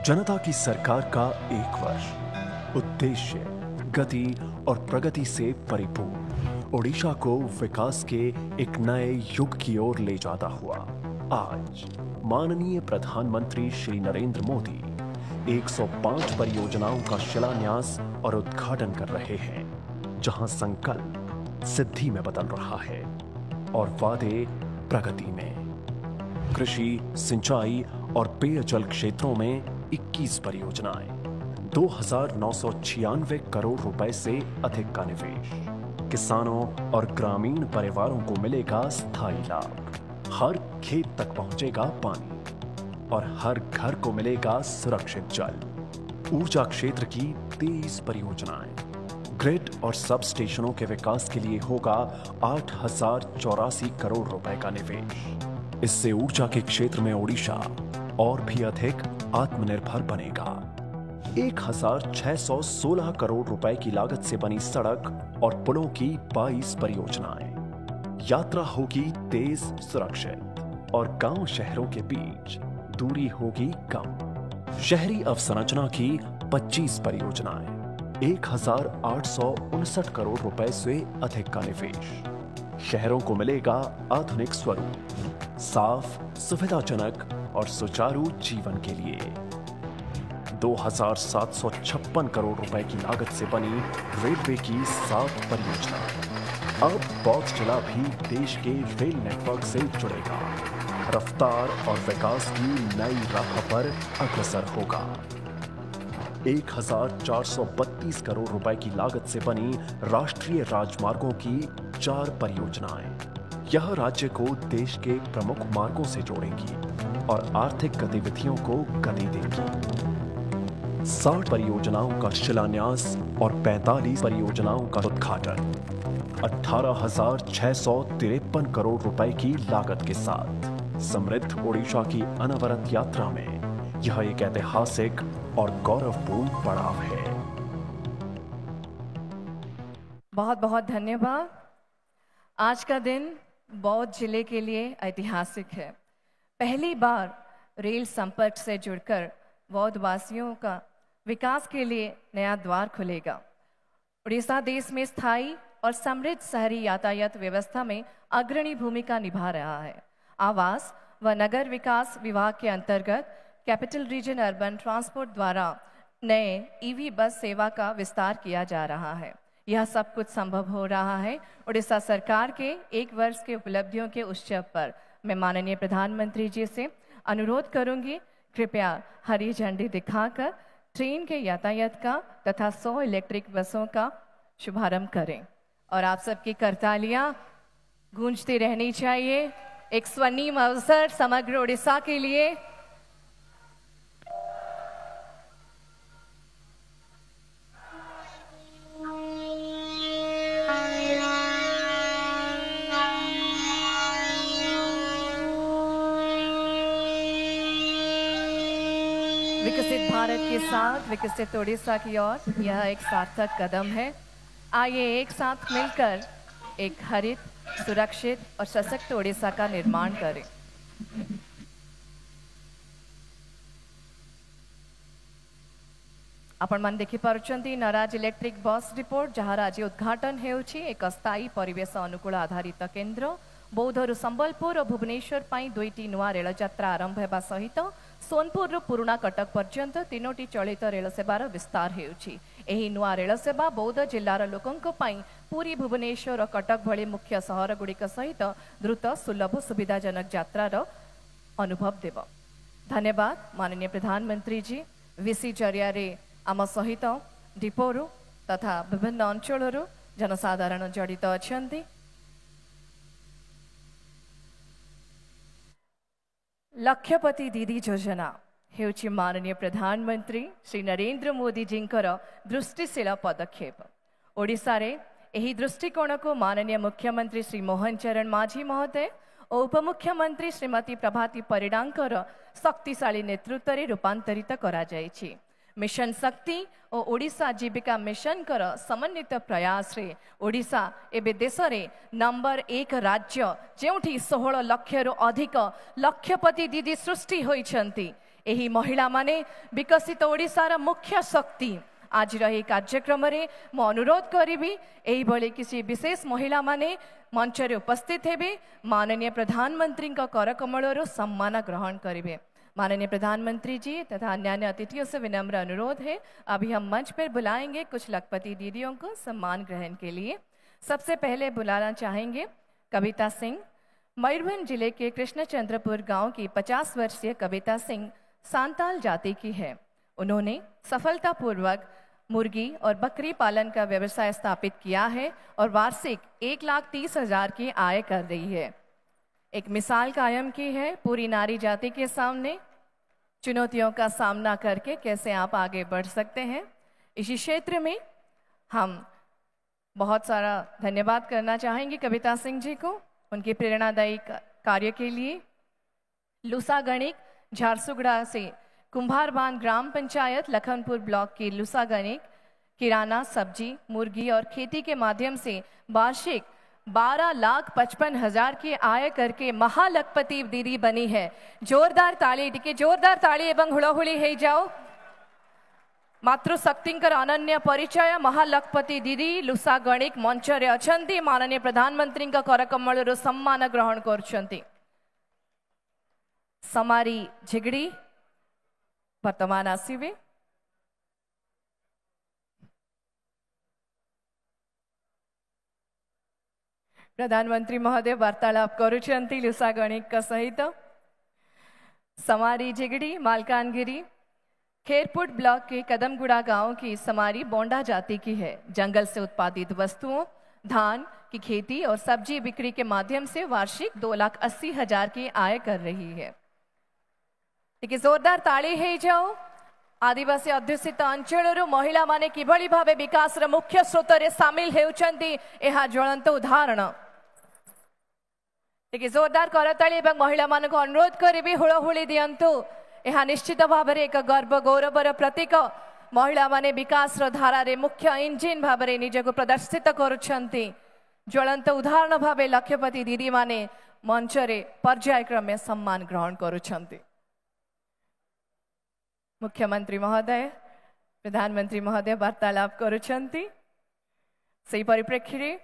जनता की सरकार का एक वर्ष, उद्देश्य, गति और प्रगति से परिपूर्ण ओडिशा को विकास के एक नए युग की ओर ले जाता हुआ आज माननीय प्रधानमंत्री श्री नरेंद्र मोदी 105 परियोजनाओं का शिलान्यास और उद्घाटन कर रहे हैं, जहां संकल्प सिद्धि में बदल रहा है और वादे प्रगति में। कृषि, सिंचाई और पेयजल क्षेत्रों में 21 परियोजनाएं, 2,996 करोड़ रुपए से अधिक का निवेश। किसानों और ग्रामीण परिवारों को मिलेगा स्थायी लाभ, हर खेत तक पहुंचेगा पानी और हर घर को मिलेगा सुरक्षित जल। ऊर्जा क्षेत्र की 23 परियोजनाएं, ग्रिड और सब स्टेशनों के विकास के लिए होगा 8,084 करोड़ रुपए का निवेश। इससे ऊर्जा के क्षेत्र में ओडिशा और भी अधिक आत्मनिर्भर बनेगा। 1,616 करोड़ रुपए की लागत से बनी सड़क और पुलों की 22 परियोजनाएं। यात्रा होगी तेज, सुरक्षित और गांव शहरों के बीच दूरी होगी कम। शहरी अवसंरचना की 25 परियोजनाएं, 1,859 करोड़ रुपए से अधिक का निवेश। शहरों को मिलेगा आधुनिक स्वरूप, साफ, सुविधाजनक और सुचारू जीवन के लिए। 2,756 करोड़ रुपए की लागत से बनी रेलवे की 7 परियोजना। अब बौद्ध जिला भी देश के रेल नेटवर्क से जुड़ेगा, रफ्तार और विकास की नई राह पर अग्रसर होगा। 1,432 करोड़ रुपए की लागत से बनी राष्ट्रीय राजमार्गों की 4 परियोजनाएं। यह राज्य को देश के प्रमुख मार्गों से जोड़ेगी और आर्थिक गतिविधियों को गति देगी। 60 परियोजनाओं का शिलान्यास और 45 परियोजनाओं का उद्घाटन 18,653 करोड़ रुपए की लागत के साथ समृद्ध ओडिशा की अनवरत यात्रा में यह एक ऐतिहासिक और गौरवपूर्ण पड़ाव है। बहुत बहुत धन्यवाद। आज का दिन बौद्ध जिले के लिए ऐतिहासिक है। पहली बार रेल संपर्क से जुड़कर बौद्ध वासियों का विकास के लिए नया द्वार खुलेगा। उड़ीसा देश में स्थायी और समृद्ध शहरी यातायात व्यवस्था में अग्रणी भूमिका निभा रहा है। आवास व नगर विकास विभाग के अंतर्गत कैपिटल रीजन अर्बन ट्रांसपोर्ट द्वारा नए ईवी बस सेवा का विस्तार किया जा रहा है। यह सब कुछ संभव हो रहा है उड़ीसा सरकार के 1 वर्ष के उपलब्धियों के उत्सव पर। मैं माननीय प्रधानमंत्री जी से अनुरोध करूंगी, कृपया हरी झंडी दिखाकर ट्रेन के यातायात का तथा 100 इलेक्ट्रिक बसों का शुभारंभ करें और आप सबकी करतालियां गूंजती रहनी चाहिए। एक स्वर्णिम अवसर समग्र उड़ीसा के लिए। विकसित भारत के साथ विकसित उड़ीसा की ओर यह एक सार्थक कदम है। आइए एक साथ मिलकर एक हरित, सुरक्षित और सशक्त ओडिशा का निर्माण करें। आपण मान देखि पारुचंती नराज इलेक्ट्रिक बस रिपोर्ट जहार आज उद्घाटन हेउछि एक स्थायी परिवेश अनुकूल आधारित केन्द्र। बौद्धरु संबलपुर और भुवनेश्वर पाई 2टी नुआ रेल यात्रा आरंभ हेबा सहित सोनपुर रु पुराना कटक पर्यंत 3टी चलित रेल सेवार विस्तार हेउछि। एही नुआ रेल सेवा बौद्ध जिल्लार लोकंक पाई पुरी, भुवनेश्वर और कटक भली मुख्य सहर गुड़िक सहित द्रुत, सुलभ, सुविधाजनक यात्रार अनुभव देव। धन्यवाद माननीय प्रधानमंत्री जी। वीसी जरिया आम सहित डिपोरु तथा विभिन्न अंचल जनसाधारण जड़ित अछंती। लक्षपति दीदी योजना हेउछि माननीय प्रधानमंत्री श्री नरेंद्र मोदी जींकर दृष्टिशील पदक्षेप। ओडिशा रे एही दृष्टिकोण को माननीय मुख्यमंत्री श्री मोहन चरण माझी महोदय और उपमुख्यमंत्री श्रीमती प्रभाती परिडांकर शक्तिशाली नेतृत्व रे रूपांतरित करा जायछि। मिशन शक्ति और ओडिशा जीविका मिशन कर समन्वित प्रयास रे ओडिशा एबे देश रे नंबर 1 राज्य जेउठी 16 लाख रु अधिक लक्षपति दीदी सृष्टि होइछंती। एही महिला माने विकसित ओडिशार मुख्य शक्ति। आज रही कार्यक्रम रे मो अनुरोध करिबी एही भली किसी विशेष महिला माने मंच रे उपस्थित हेबे, माननीय प्रधानमंत्री का करकमल सम्मान ग्रहण करिवे। माननीय प्रधानमंत्री जी तथा अन्य अतिथियों से विनम्र अनुरोध है, अभी हम मंच पर बुलाएंगे कुछ लखपति दीदियों को सम्मान ग्रहण के लिए। सबसे पहले बुलाना चाहेंगे कविता सिंह। मयूरभंज जिले के कृष्णचंद्रपुर गांव की 50 वर्षीय कविता सिंह सांताल जाति की है। उन्होंने सफलतापूर्वक मुर्गी और बकरी पालन का व्यवसाय स्थापित किया है और वार्षिक 1,30,000 की आय कर रही है। एक मिसाल कायम की है पूरी नारी जाति के सामने चुनौतियों का सामना करके कैसे आप आगे बढ़ सकते हैं। इसी क्षेत्र में हम बहुत सारा धन्यवाद करना चाहेंगे कविता सिंह जी को उनके प्रेरणादायी कार्य के लिए। लूसा गणिक झारसुगड़ा से कुंभारबांध ग्राम पंचायत लखनपुर ब्लॉक की लूसा गणिक किराना, सब्जी, मुर्गी और खेती के माध्यम से वार्षिक 12,55,000 की आय करके महालखपति दीदी बनी है। जोरदार ताली टिके जोरदार ताली एवं हुड़हुड़ी है जाओ। मातृशक्तिंकर अनन्य परिचय महालखपति दीदी लूसा गणिक मंच रे अछंती। माननीय प्रधानमंत्री का करकमल सम्मान ग्रहण करछंती। समारी झिगड़ी वर्तमान आसीबे। प्रधानमंत्री महोदय वार्तालाप करुछंती लूसा गणिक का सहित। समारी झिगड़ी मालकानगिरी खेरपुट ब्लॉक के कदमगुड़ा गांव की समारी बोंडा जाति की है। जंगल से उत्पादित वस्तुओं, धान की खेती और सब्जी बिक्री के माध्यम से वार्षिक 2,80,000 की आय कर रही है। देखिए जोरदार ताली है जाओ। आदिवासी अध्युषित अंचल महिला माने किभली भावे विकास मुख्य स्रोत रे सामिल हेउचंती एहा ज्वलंत उदाहरण। देखिए जोरदार करताली एवं महिला मान को अनुरोध करी हुड़हुड़ी दियंतु। यह निश्चित भाव में एक गर्व गौरवर प्रतीक। महिला माने विकास धारा रे मुख्य इंजिन भाव में निजको प्रदर्शित करुछंती। ज्वलंत उदाहरण भावे लक्षपति दीदी माने मंच रे पर्यायक्रम में सम्मान ग्रहण करुछंती। मुख्यमंत्री महोदय, प्रधानमंत्री महोदय वार्तालाप करुछंती। सही परिप्रेक्षी रे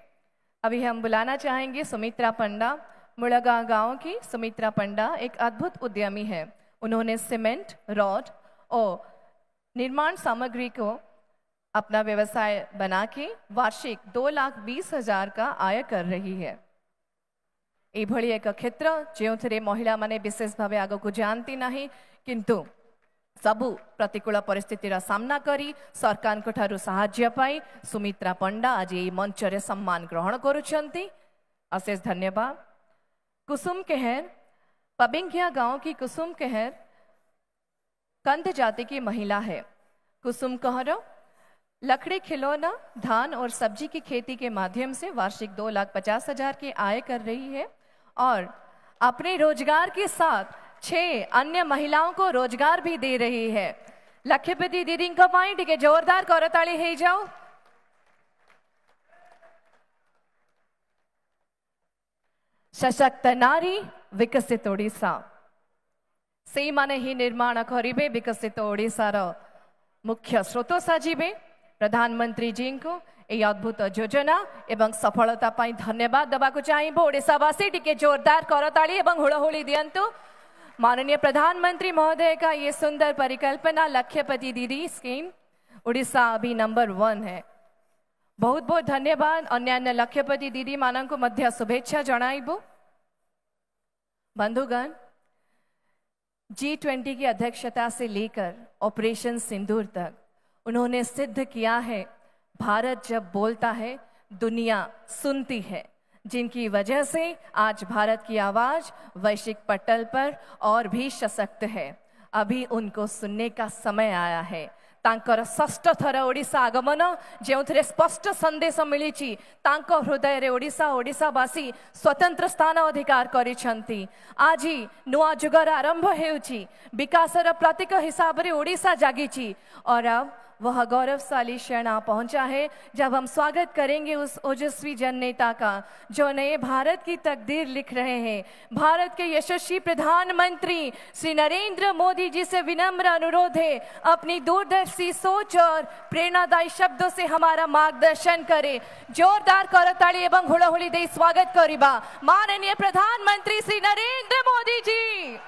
अभी हम बुलाना चाहेंगे सुमित्रा पंडा। मुड़गांव गांव की सुमित्रा पंडा एक अद्भुत उद्यमी है। उन्होंने सीमेंट, रॉड और निर्माण सामग्री को अपना व्यवसाय बना के वार्षिक 2,20,000 का आय कर रही है। एभली एक क्षेत्र जो महिला माने विशेष भाव आग को जानती नहीं, किंतु सबु प्रतिकूल परिस्थितिर सामना करी सरकार को ठारू सहाय्य पाई सुमित्रा पंडा आज यही मंच रे सम्मान ग्रहण करुछंती। अशेष धन्यवाद। कुसुम केहर पबिंगिया गांव की कुसुम केहर कंद जाति की महिला है। कुसुम कहर लकड़ी, खिलौना, धान और सब्जी की खेती के माध्यम से वार्षिक 2,50,000 की आय कर रही है और अपने रोजगार के साथ 6 अन्य महिलाओं को रोजगार भी दे रही है। लक्षपति दीदी का पॉइंट के जोरदार करताली है जाओ। सशक्त नारी विकसित ओडिशा से माने ही निर्माण करिबे विकसित ओडिशार मुख्य स्रोत साजिबे। प्रधानमंत्री जी को यह अद्भुत योजना एवं सफलता पाई धन्यवाद देवाक चाहिए। ओडिशावासी टिके जोरदार करताली एवं हुड़हुड़ी दियंतु। माननीय प्रधानमंत्री महोदय का ये सुंदर परिकल्पना लक्ष्यपति दीदी स्कीम ओडिशा अभी नंबर 1 है। बहुत बहुत धन्यवाद। अन्यान्य लक्ष्यपति दीदी मान को मध्य शुभेच्छा जणाइबु। बंधुगण, G20 की अध्यक्षता से लेकर ऑपरेशन सिंदूर तक उन्होंने सिद्ध किया है, भारत जब बोलता है दुनिया सुनती है, जिनकी वजह से आज भारत की आवाज वैश्विक पटल पर और भी सशक्त है। अभी उनको सुनने का समय आया है। तांकर षष्ठ थर ओडिशा आगमन जो स्पष्ट संदेश मिली तांको हृदय रे ओडिशा ओडिशावासी स्वतंत्र स्थान अधिकार करिछंती। आज नुआ जुगर आरंभ हेउची, विकासर प्रतीक हिसाब रे ओडिशा जागीची और अब वह गौरवशाली क्षण आ पहुंचा है जब हम स्वागत करेंगे उस ओजस्वी जन नेता का जो नए भारत की तकदीर लिख रहे हैं। भारत के यशस्वी प्रधानमंत्री श्री नरेंद्र मोदी जी से विनम्र अनुरोध है, अपनी दूरदर्शी सोच और प्रेरणादायी शब्दों से हमारा मार्गदर्शन करें। जोरदार करताली एवं हुड़हुड़ी दे स्वागत करिबा माननीय प्रधानमंत्री श्री नरेंद्र मोदी जी।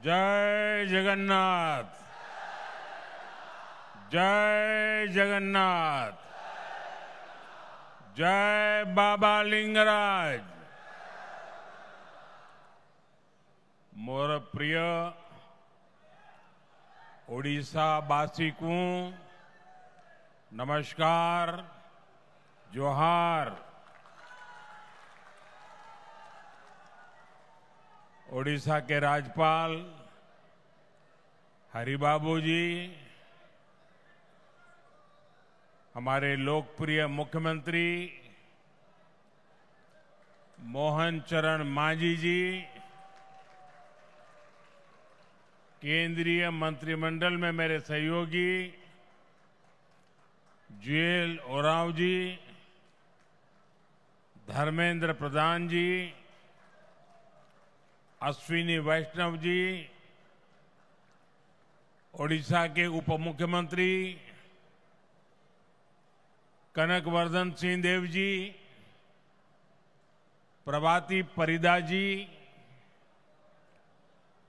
जय जगन्नाथ, जय जगन्नाथ, जय बाबा लिंगराज। मोर प्रिय ओडिशावासी को नमस्कार, जोहार। ओडिशा के राज्यपाल हरिबाबू जी, हमारे लोकप्रिय मुख्यमंत्री मोहन चरण मांझी जी, केंद्रीय मंत्रिमंडल में मेरे सहयोगी जुएल ओरांव जी, धर्मेंद्र प्रधान जी, अश्विनी वैष्णव जी, ओडिशा के उप मुख्यमंत्री कनकवर्धन सिंह देव जी, प्रभाती परिदा जी,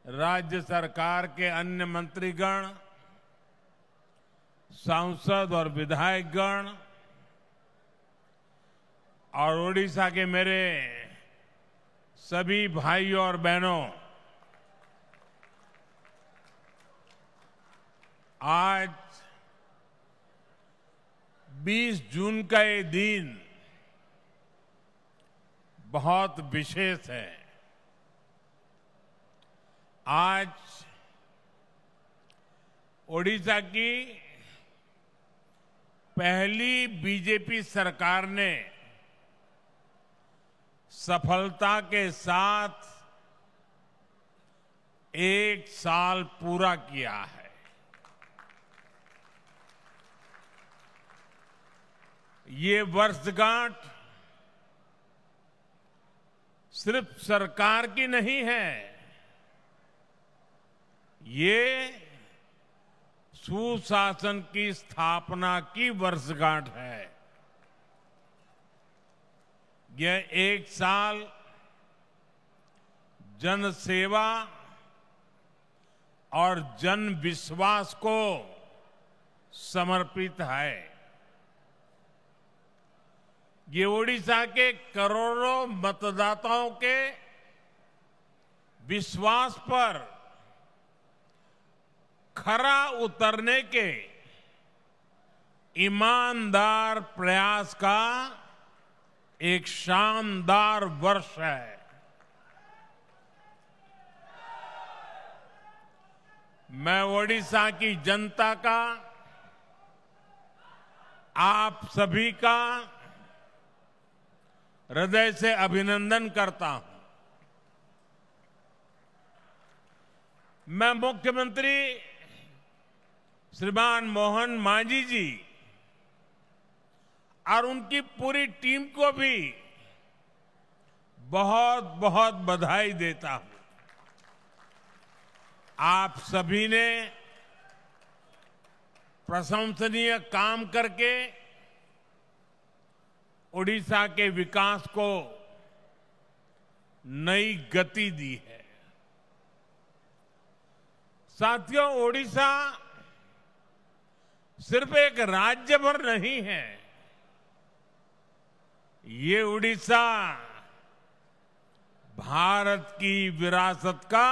राज्य सरकार के अन्य मंत्रीगण, सांसद और विधायकगण और ओडिशा के मेरे सभी भाइयों और बहनों, आज 20 जून का ये दिन बहुत विशेष है। आज ओडिशा की पहली बीजेपी सरकार ने सफलता के साथ 1 साल पूरा किया है। ये वर्षगांठ सिर्फ सरकार की नहीं है, ये सुशासन की स्थापना की वर्षगांठ है। यह 1 साल जन सेवा और जन विश्वास को समर्पित है। ये ओडिशा के करोड़ों मतदाताओं के विश्वास पर खरा उतरने के ईमानदार प्रयास का एक शानदार वर्ष है। मैं ओडिशा की जनता का, आप सभी का हृदय से अभिनंदन करता हूं। मैं मुख्यमंत्री श्रीमान मोहन मांझी जी और उनकी पूरी टीम को भी बहुत बहुत बधाई देता हूं। आप सभी ने प्रशंसनीय काम करके ओडिशा के विकास को नई गति दी है। साथियों, ओडिशा सिर्फ एक राज्य भर नहीं है, ये ओडिशा भारत की विरासत का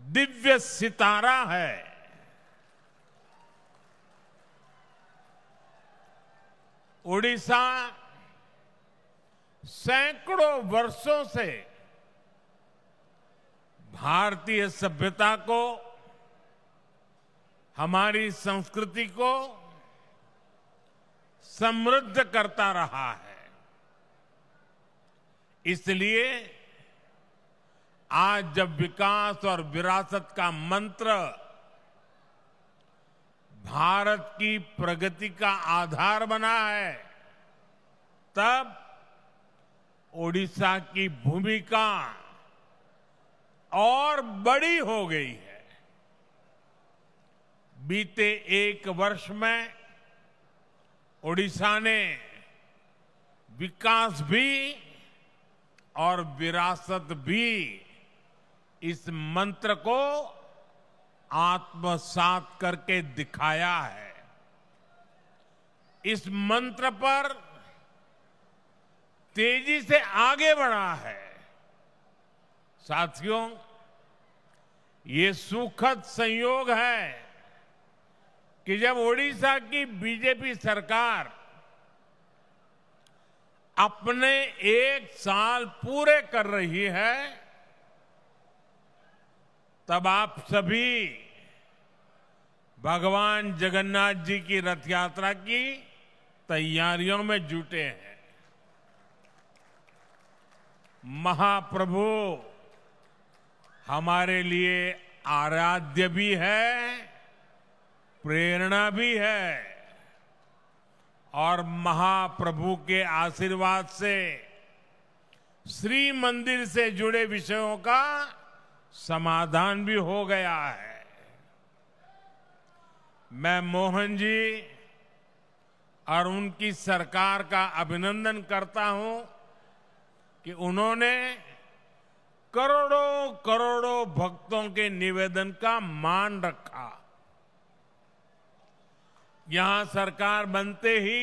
दिव्य सितारा है। ओडिशा सैकड़ों वर्षों से भारतीय सभ्यता को, हमारी संस्कृति को समृद्ध करता रहा है। इसलिए आज जब विकास और विरासत का मंत्र भारत की प्रगति का आधार बना है, तब ओडिशा की भूमिका और बड़ी हो गई है। बीते एक वर्ष में ओडिशा ने विकास भी और विरासत भी इस मंत्र को आत्मसात करके दिखाया है। इस मंत्र पर तेजी से आगे बढ़ा है। साथियों, ये सुखद संयोग है कि जब ओडिशा की बीजेपी सरकार अपने एक साल पूरे कर रही है, तब आप सभी भगवान जगन्नाथ जी की रथ यात्रा की तैयारियों में जुटे हैं। महाप्रभु हमारे लिए आराध्य भी है, प्रेरणा भी है, और महाप्रभु के आशीर्वाद से श्री मंदिर से जुड़े विषयों का समाधान भी हो गया है। मैं मोहन जी और उनकी सरकार का अभिनंदन करता हूं कि उन्होंने करोड़ों करोड़ों भक्तों के निवेदन का मान रखा। यहां सरकार बनते ही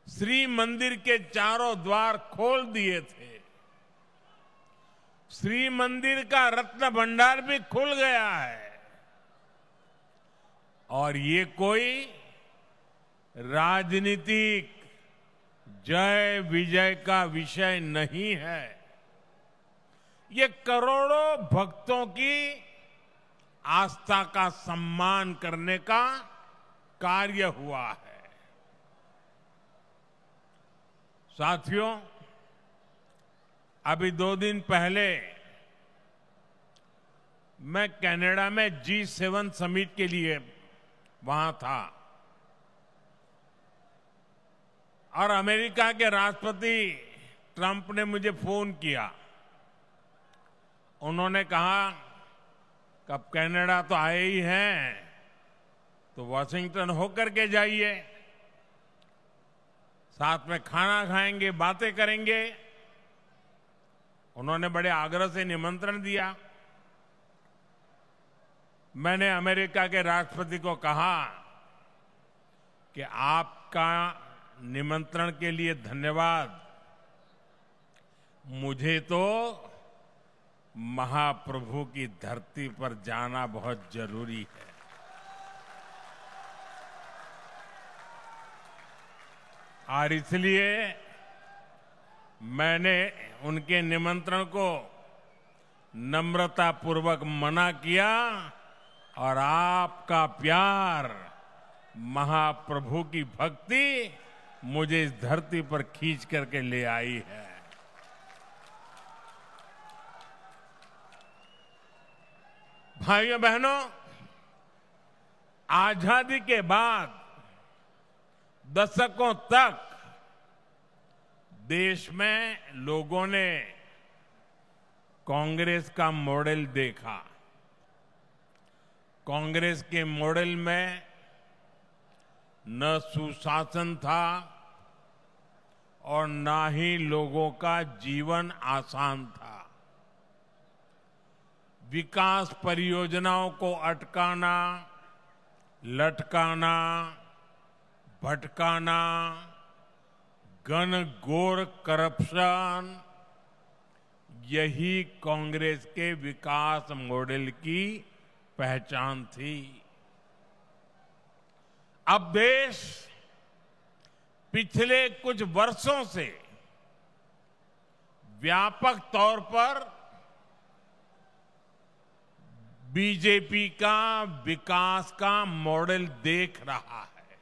श्री मंदिर के चारों द्वार खोल दिए थे। श्री मंदिर का रत्न भंडार भी खुल गया है। और ये कोई राजनीतिक जय विजय का विषय नहीं है। ये करोड़ों भक्तों की आस्था का सम्मान करने का कार्य हुआ है। साथियों, अभी 2 दिन पहले मैं कनाडा में G7 समिट के लिए वहां था और अमेरिका के राष्ट्रपति ट्रंप ने मुझे फोन किया। उन्होंने कहा कि अब कनाडा तो आए ही हैं, तो वॉशिंगटन होकर के जाइए, साथ में खाना खाएंगे, बातें करेंगे। उन्होंने बड़े आग्रह से निमंत्रण दिया। मैंने अमेरिका के राष्ट्रपति को कहा कि आपका निमंत्रण के लिए धन्यवाद, मुझे तो महाप्रभु की धरती पर जाना बहुत जरूरी है। और इसलिए मैंने उनके निमंत्रण को नम्रतापूर्वक मना किया और आपका प्यार, महाप्रभु की भक्ति मुझे इस धरती पर खींच करके ले आई है। भाइयों बहनों, आजादी के बाद दशकों तक देश में लोगों ने कांग्रेस का मॉडल देखा। कांग्रेस के मॉडल में न सुशासन था और न ही लोगों का जीवन आसान था। विकास परियोजनाओं को अटकाना, लटकाना, भटकाना, घनघोर करप्शन, यही कांग्रेस के विकास मॉडल की पहचान थी। अब देश पिछले कुछ वर्षों से व्यापक तौर पर बीजेपी का विकास का मॉडल देख रहा है।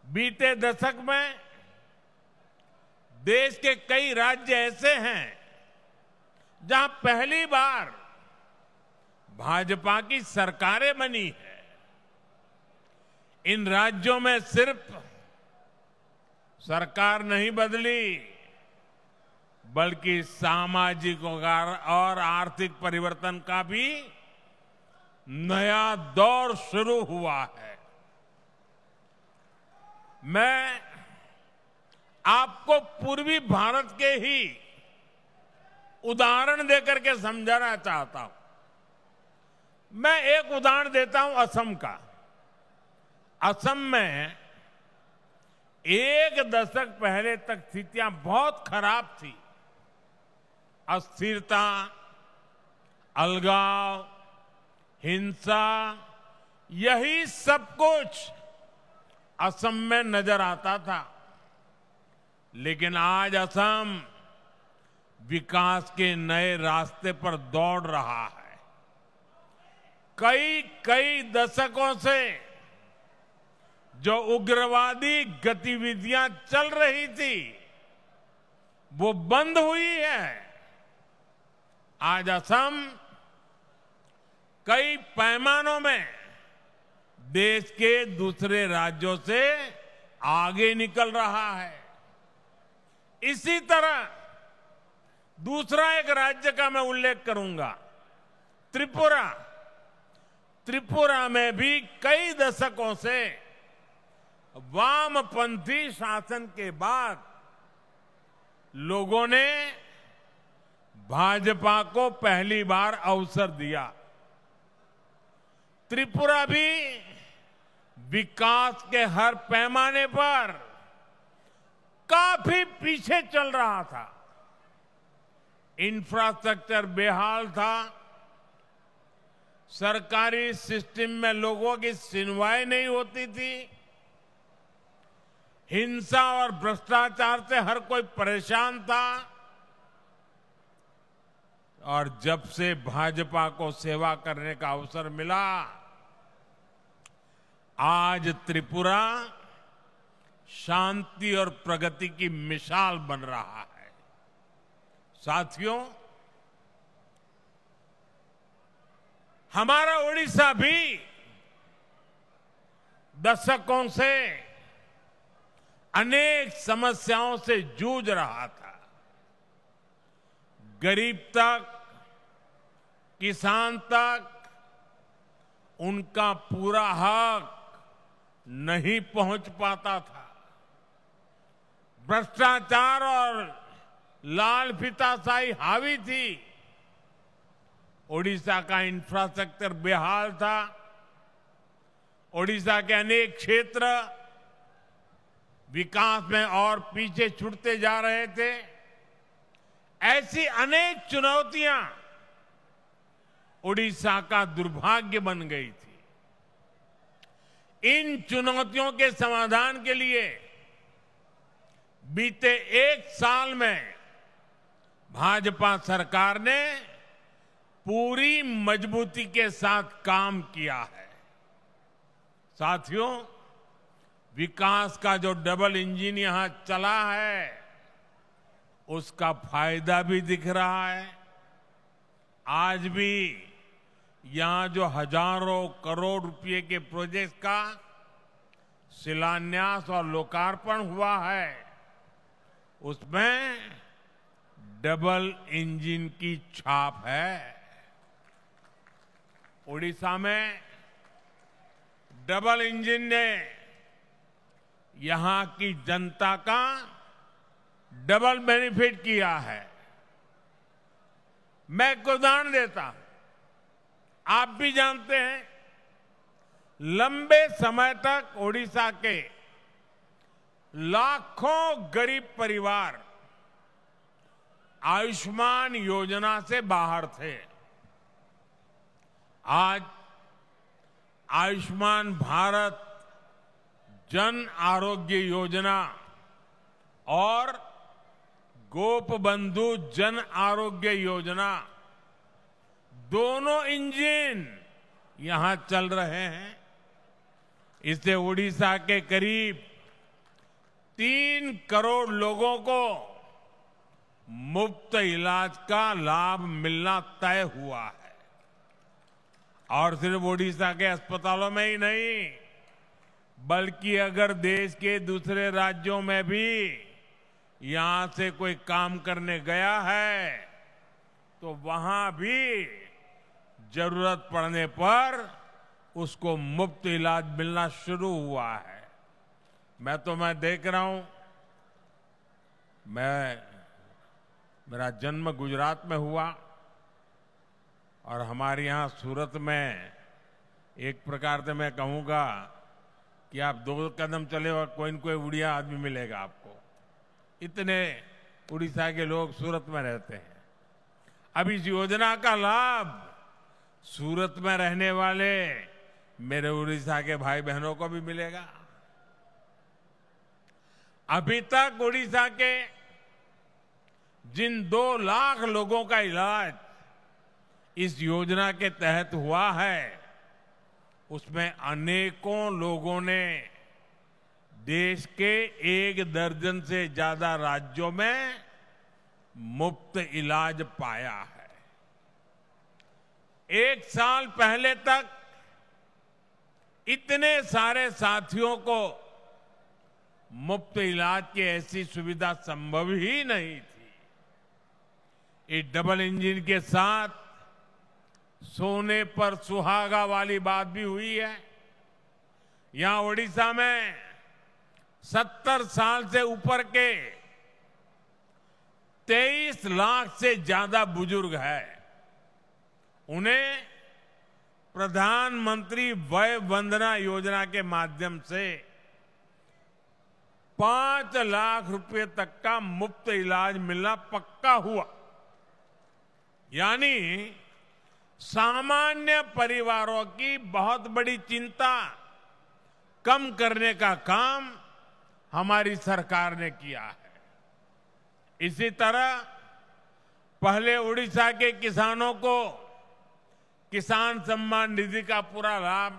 बीते दशक में देश के कई राज्य ऐसे हैं जहां पहली बार भाजपा की सरकारें बनी है। इन राज्यों में सिर्फ सरकार नहीं बदली, बल्कि सामाजिक और आर्थिक परिवर्तन का भी नया दौर शुरू हुआ है। मैं आपको पूर्वी भारत के ही उदाहरण देकर के समझाना चाहता हूं। मैं एक उदाहरण देता हूं असम का। असम में एक दशक पहले तक स्थितियां बहुत खराब थी। अस्थिरता, अलगाव, हिंसा, यही सब कुछ असम में नजर आता था। लेकिन आज असम विकास के नए रास्ते पर दौड़ रहा है। कई दशकों से जो उग्रवादी गतिविधियां चल रही थी वो बंद हुई है। आज असम कई पैमानों में देश के दूसरे राज्यों से आगे निकल रहा है। इसी तरह दूसरा एक राज्य का मैं उल्लेख करूंगा, त्रिपुरा। त्रिपुरा में भी कई दशकों से वामपंथी शासन के बाद लोगों ने भाजपा को पहली बार अवसर दिया। त्रिपुरा भी विकास के हर पैमाने पर काफी पीछे चल रहा था। इंफ्रास्ट्रक्चर बेहाल था, सरकारी सिस्टम में लोगों की सुनवाई नहीं होती थी, हिंसा और भ्रष्टाचार से हर कोई परेशान था। और जब से भाजपा को सेवा करने का अवसर मिला, आज त्रिपुरा शांति और प्रगति की मिसाल बन रहा है। साथियों, हमारा ओडिशा भी दशकों से अनेक समस्याओं से जूझ रहा था। गरीब तक, किसान तक उनका पूरा हक नहीं पहुंच पाता था। भ्रष्टाचार और लाल फीताशाही हावी थी। ओडिशा का इंफ्रास्ट्रक्चर बेहाल था। ओडिशा के अनेक क्षेत्र विकास में और पीछे छूटते जा रहे थे। ऐसी अनेक चुनौतियां ओडिशा का दुर्भाग्य बन गई थी। इन चुनौतियों के समाधान के लिए बीते एक साल में भाजपा सरकार ने पूरी मजबूती के साथ काम किया है। साथियों, विकास का जो डबल इंजन यहां चला है उसका फायदा भी दिख रहा है। आज भी यहां जो हजारों करोड़ रुपए के प्रोजेक्ट का शिलान्यास और लोकार्पण हुआ है, उसमें डबल इंजन की छाप है। उड़ीसा में डबल इंजन ने यहां की जनता का डबल बेनिफिट किया है। मैं एक उदाहरण देता हूं, आप भी जानते हैं, लंबे समय तक ओडिशा के लाखों गरीब परिवार आयुष्मान योजना से बाहर थे। आज आयुष्मान भारत जन आरोग्य योजना और गोपबंधु जन आरोग्य योजना, दोनों इंजन यहां चल रहे हैं। इससे उड़ीसा के करीब 3 करोड़ लोगों को मुफ्त इलाज का लाभ मिलना तय हुआ है। और सिर्फ उड़ीसा के अस्पतालों में ही नहीं, बल्कि अगर देश के दूसरे राज्यों में भी यहां से कोई काम करने गया है तो वहां भी जरूरत पड़ने पर उसको मुफ्त इलाज मिलना शुरू हुआ है। मैं देख रहा हूं, मेरा जन्म गुजरात में हुआ और हमारे यहां सूरत में एक प्रकार से मैं कहूंगा कि आप 2 कदम चले और कोई न कोई उड़िया आदमी मिलेगा आपको। इतने उड़ीसा के लोग सूरत में रहते हैं। अब इस योजना का लाभ सूरत में रहने वाले मेरे उड़ीसा के भाई बहनों को भी मिलेगा। अभी तक उड़ीसा के जिन 2 लाख लोगों का इलाज इस योजना के तहत हुआ है, उसमें अनेकों लोगों ने देश के 1 दर्जन से ज्यादा राज्यों में मुफ्त इलाज पाया है। 1 साल पहले तक इतने सारे साथियों को मुफ्त इलाज की ऐसी सुविधा संभव ही नहीं थी। इस डबल इंजन के साथ सोने पर सुहागा वाली बात भी हुई है। यहां ओडिशा में 70 साल से ऊपर के 23 लाख से ज्यादा बुजुर्ग हैं। उन्हें प्रधानमंत्री वय वंदना योजना के माध्यम से 5 लाख रुपए तक का मुफ्त इलाज मिलना पक्का हुआ। यानी सामान्य परिवारों की बहुत बड़ी चिंता कम करने का काम हमारी सरकार ने किया है। इसी तरह पहले उड़ीसा के किसानों को किसान सम्मान निधि का पूरा लाभ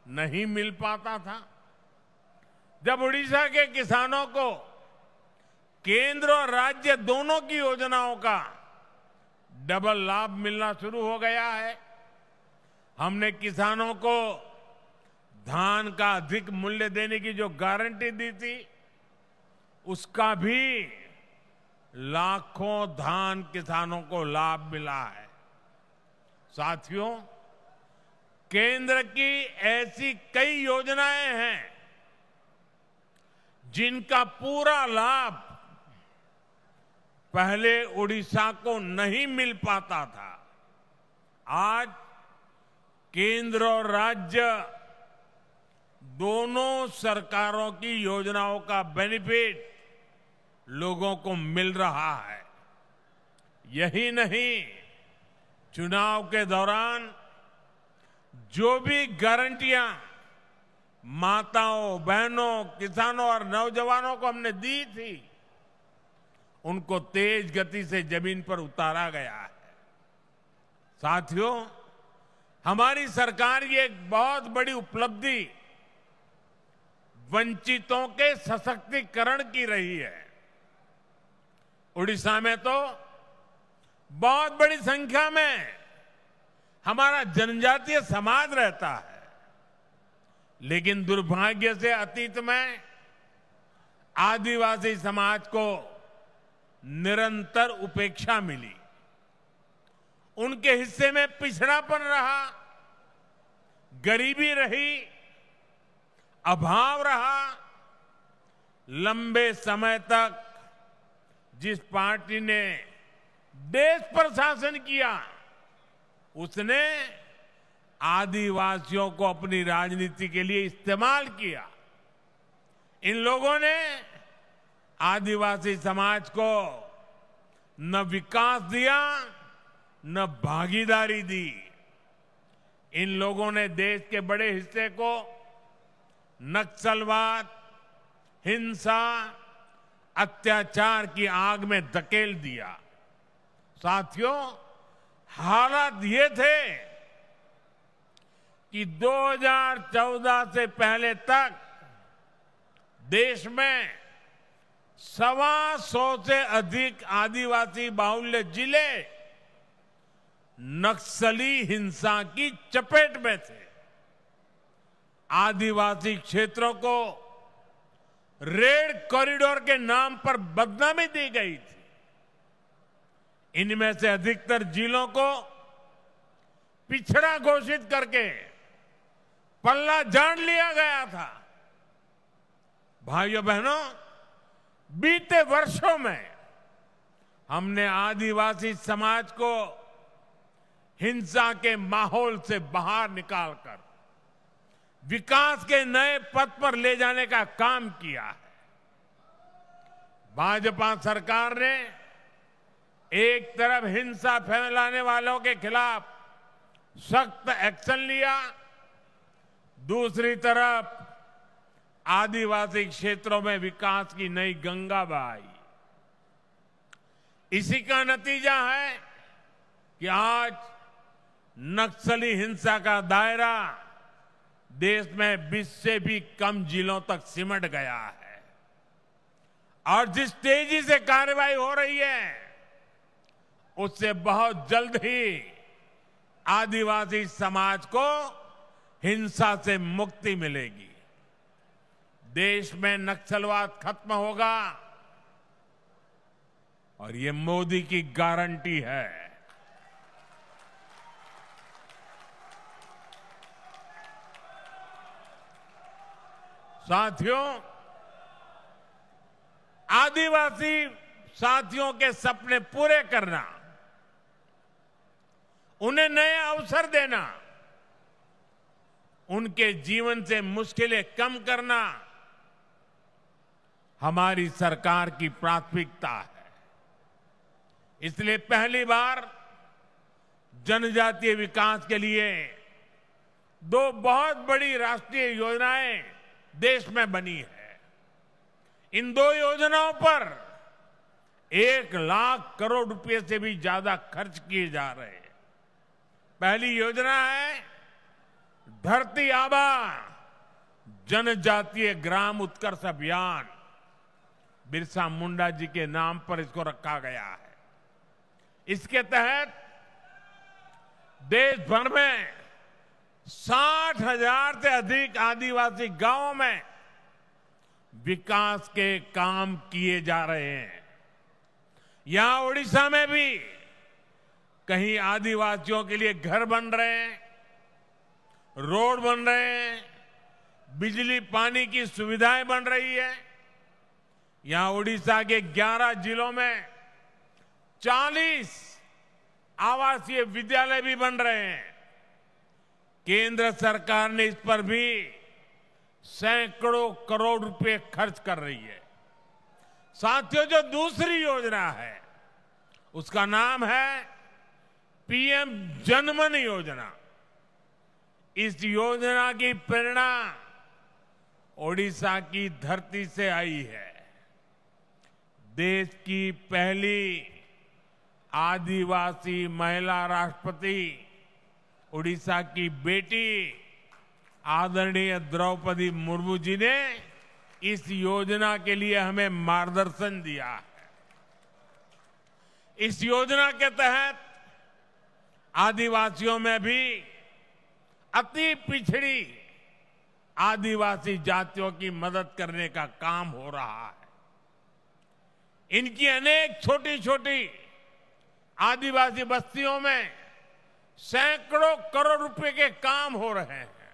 नहीं मिल पाता था। जब उड़ीसा के किसानों को केंद्र और राज्य दोनों की योजनाओं का डबल लाभ मिलना शुरू हो गया है। हमने किसानों को धान का अधिक मूल्य देने की जो गारंटी दी थी, उसका भी लाखों धान किसानों को लाभ मिला है। साथियों, केंद्र की ऐसी कई योजनाएं हैं जिनका पूरा लाभ पहले उड़ीसा को नहीं मिल पाता था। आज केंद्र और राज्य दोनों सरकारों की योजनाओं का बेनिफिट लोगों को मिल रहा है। यही नहीं, चुनाव के दौरान जो भी गारंटियां माताओं, बहनों, किसानों और नौजवानों को हमने दी थी, उनको तेज गति से जमीन पर उतारा गया है। साथियों, हमारी सरकार की एक बहुत बड़ी उपलब्धि वंचितों के सशक्तिकरण की रही है। उड़ीसा में तो बहुत बड़ी संख्या में हमारा जनजातीय समाज रहता है, लेकिन दुर्भाग्य से अतीत में आदिवासी समाज को निरंतर उपेक्षा मिली। उनके हिस्से में पिछड़ापन रहा, गरीबी रही, अभाव रहा। लंबे समय तक जिस पार्टी ने देश पर शासन किया, उसने आदिवासियों को अपनी राजनीति के लिए इस्तेमाल किया। इन लोगों ने आदिवासी समाज को न विकास दिया, न भागीदारी दी। इन लोगों ने देश के बड़े हिस्से को नक्सलवाद, हिंसा, अत्याचार की आग में धकेल दिया। साथियों, हालात ये थे कि 2014 से पहले तक देश में 125 से अधिक आदिवासी बाहुल्य जिले नक्सली हिंसा की चपेट में थे। आदिवासी क्षेत्रों को रेड कॉरिडोर के नाम पर बदनामी दी गई थी। इनमें से अधिकतर जिलों को पिछड़ा घोषित करके पल्ला झाड़ लिया गया था। भाइयों बहनों, बीते वर्षों में हमने आदिवासी समाज को हिंसा के माहौल से बाहर निकालकर विकास के नए पथ पर ले जाने का काम किया है। भाजपा सरकार ने एक तरफ हिंसा फैलाने वालों के खिलाफ सख्त एक्शन लिया, दूसरी तरफ आदिवासी क्षेत्रों में विकास की नई गंगा बहाई। इसी का नतीजा है कि आज नक्सली हिंसा का दायरा देश में 20 से भी कम जिलों तक सिमट गया है। और जिस तेजी से कार्रवाई हो रही है, उससे बहुत जल्द ही आदिवासी समाज को हिंसा से मुक्ति मिलेगी। देश में नक्सलवाद खत्म होगा और ये मोदी की गारंटी है। साथियों, आदिवासी साथियों के सपने पूरे करना, उन्हें नए अवसर देना, उनके जीवन से मुश्किलें कम करना हमारी सरकार की प्राथमिकता है। इसलिए पहली बार जनजातीय विकास के लिए 2 बहुत बड़ी राष्ट्रीय योजनाएं देश में बनी है। इन 2 योजनाओं पर 1 लाख करोड़ रुपए से भी ज्यादा खर्च किए जा रहे हैं। पहली योजना है धरती आबा जनजातीय ग्राम उत्कर्ष अभियान। बिरसा मुंडा जी के नाम पर इसको रखा गया है। इसके तहत देश भर में 60,000 से अधिक आदिवासी गांवों में विकास के काम किए जा रहे हैं। यहां ओडिशा में भी कहीं आदिवासियों के लिए घर बन रहे हैं, रोड बन रहे हैं, बिजली पानी की सुविधाएं बन रही है। यहां ओडिशा के 11 जिलों में 40 आवासीय विद्यालय भी बन रहे हैं। केंद्र सरकार ने इस पर भी सैकड़ों करोड़ रुपए खर्च कर रही है। साथियों, जो दूसरी योजना है उसका नाम है पीएम जनमन योजना। इस योजना की प्रेरणा ओडिशा की धरती से आई है। देश की पहली आदिवासी महिला राष्ट्रपति ओडिशा की बेटी आदरणीय द्रौपदी मुर्मू जी ने इस योजना के लिए हमें मार्गदर्शन दिया है। इस योजना के तहत आदिवासियों में भी अति पिछड़ी आदिवासी जातियों की मदद करने का काम हो रहा है। इनकी अनेक छोटी छोटी आदिवासी बस्तियों में सैकड़ों करोड़ रुपए के काम हो रहे हैं।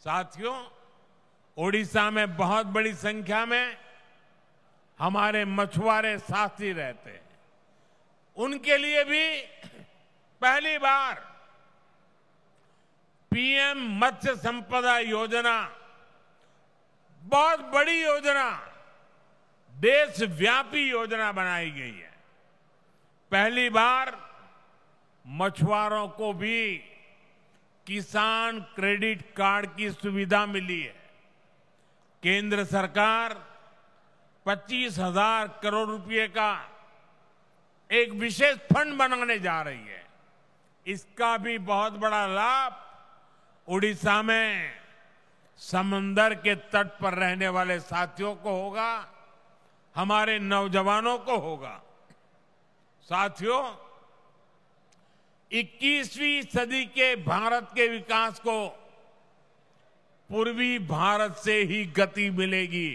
साथियों, ओडिशा में बहुत बड़ी संख्या में हमारे मछुआरे साथी रहते हैं। उनके लिए भी पहली बार पीएम मत्स्य संपदा योजना, बहुत बड़ी योजना, देशव्यापी योजना बनाई गई है। पहली बार मछुआरों को भी किसान क्रेडिट कार्ड की सुविधा मिली है। केंद्र सरकार 25,000 करोड़ रुपए का एक विशेष फंड बनाने जा रही है। इसका भी बहुत बड़ा लाभ उड़ीसा में समंदर के तट पर रहने वाले साथियों को होगा, हमारे नौजवानों को होगा। साथियों, 21वीं सदी के भारत के विकास को पूर्वी भारत से ही गति मिलेगी।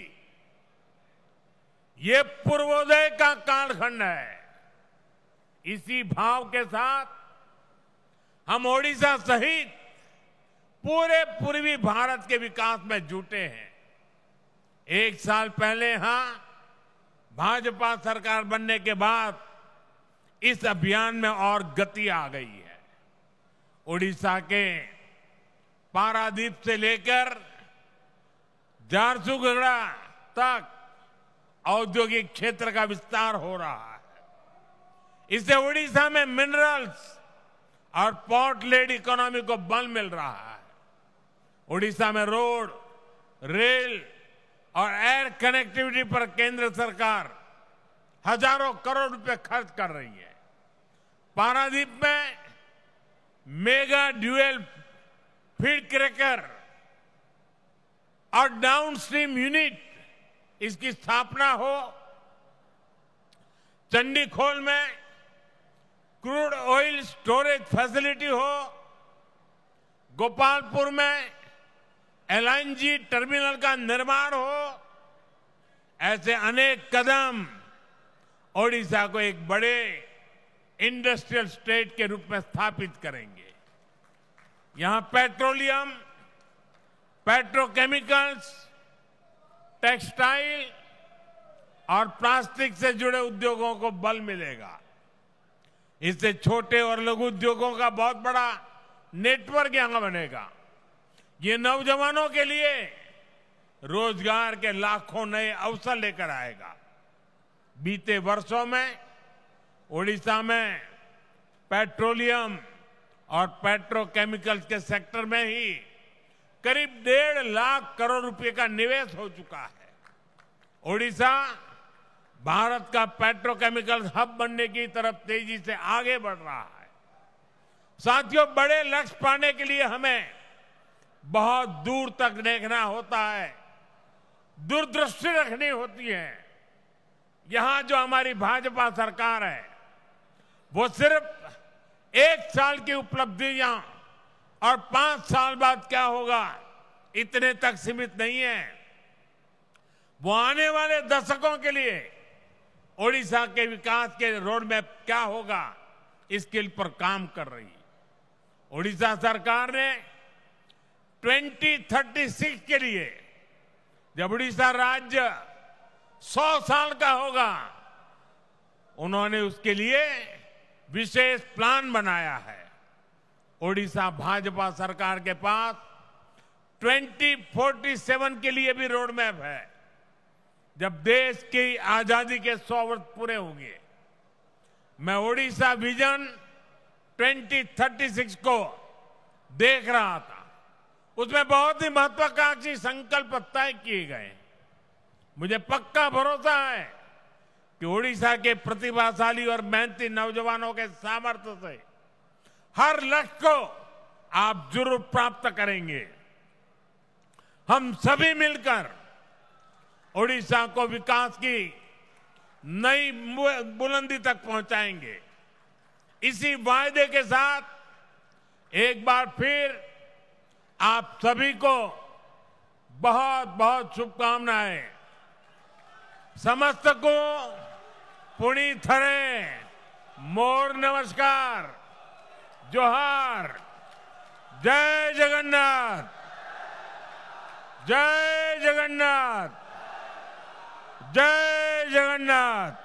ये पूर्वोदय का कालखंड है। इसी भाव के साथ हम ओडिशा सहित पूरे पूर्वी भारत के विकास में जुटे हैं। एक साल पहले यहां भाजपा सरकार बनने के बाद इस अभियान में और गति आ गई है। ओडिशा के पारादीप से लेकर झारसुगुड़ा तक औद्योगिक क्षेत्र का विस्तार हो रहा है। इससे ओडिशा में मिनरल्स और पोर्ट लेड इकोनॉमी को बल मिल रहा है। ओडिशा में रोड, रेल और एयर कनेक्टिविटी पर केंद्र सरकार हजारों करोड़ रुपए खर्च कर रही है। पारादीप में मेगा ड्यूएल फीड क्रैकर और डाउनस्ट्रीम यूनिट, इसकी स्थापना हो। चंडीखोल में क्रूड ऑयल स्टोरेज फैसिलिटी हो। गोपालपुर में एलएनजी टर्मिनल का निर्माण हो। ऐसे अनेक कदम ओडिशा को एक बड़े इंडस्ट्रियल स्टेट के रूप में स्थापित करेंगे। यहां पेट्रोलियम, पेट्रोकेमिकल्स, टेक्सटाइल और प्लास्टिक से जुड़े उद्योगों को बल मिलेगा। इससे छोटे और लघु उद्योगों का बहुत बड़ा नेटवर्क यहां बनेगा। ये नौजवानों के लिए रोजगार के लाखों नए अवसर लेकर आएगा। बीते वर्षों में ओडिशा में पेट्रोलियम और पेट्रोकेमिकल्स के सेक्टर में ही करीब 1.5 लाख करोड़ रुपए का निवेश हो चुका है। ओडिशा भारत का पेट्रोकेमिकल हब बनने की तरफ तेजी से आगे बढ़ रहा है। साथियों, बड़े लक्ष्य पाने के लिए हमें बहुत दूर तक देखना होता है, दूरदृष्टि रखनी होती है। यहां जो हमारी भाजपा सरकार है, वो सिर्फ 1 साल की उपलब्धियां और 5 साल बाद क्या होगा, इतने तक सीमित नहीं है। वो आने वाले दशकों के लिए ओडिशा के विकास के रोड मैप क्या होगा, इसके पर काम कर रही है। ओडिशा सरकार ने 2036 के लिए, जब उड़ीसा राज्य 100 साल का होगा, उन्होंने उसके लिए विशेष प्लान बनाया है। ओडिशा भाजपा सरकार के पास 2047 के लिए भी रोड मैप है। जब देश की आजादी के 100 वर्ष पूरे होंगे, मैं ओडिशा विजन 2036 को देख रहा था। उसमें बहुत ही महत्वाकांक्षी संकल्प तय किए गए। मुझे पक्का भरोसा है कि ओडिशा के प्रतिभाशाली और मेहनती नौजवानों के सामर्थ्य से हर लक्ष्य को आप जरूर प्राप्त करेंगे। हम सभी मिलकर ओडिशा को विकास की नई बुलंदी तक पहुंचाएंगे। इसी वायदे के साथ एक बार फिर आप सभी को बहुत बहुत शुभकामनाएं। समस्तको पुणी थरे मोर नमस्कार, जोहार, जय जगन्नाथ, जय जगन्नाथ, जय जगन्नाथ।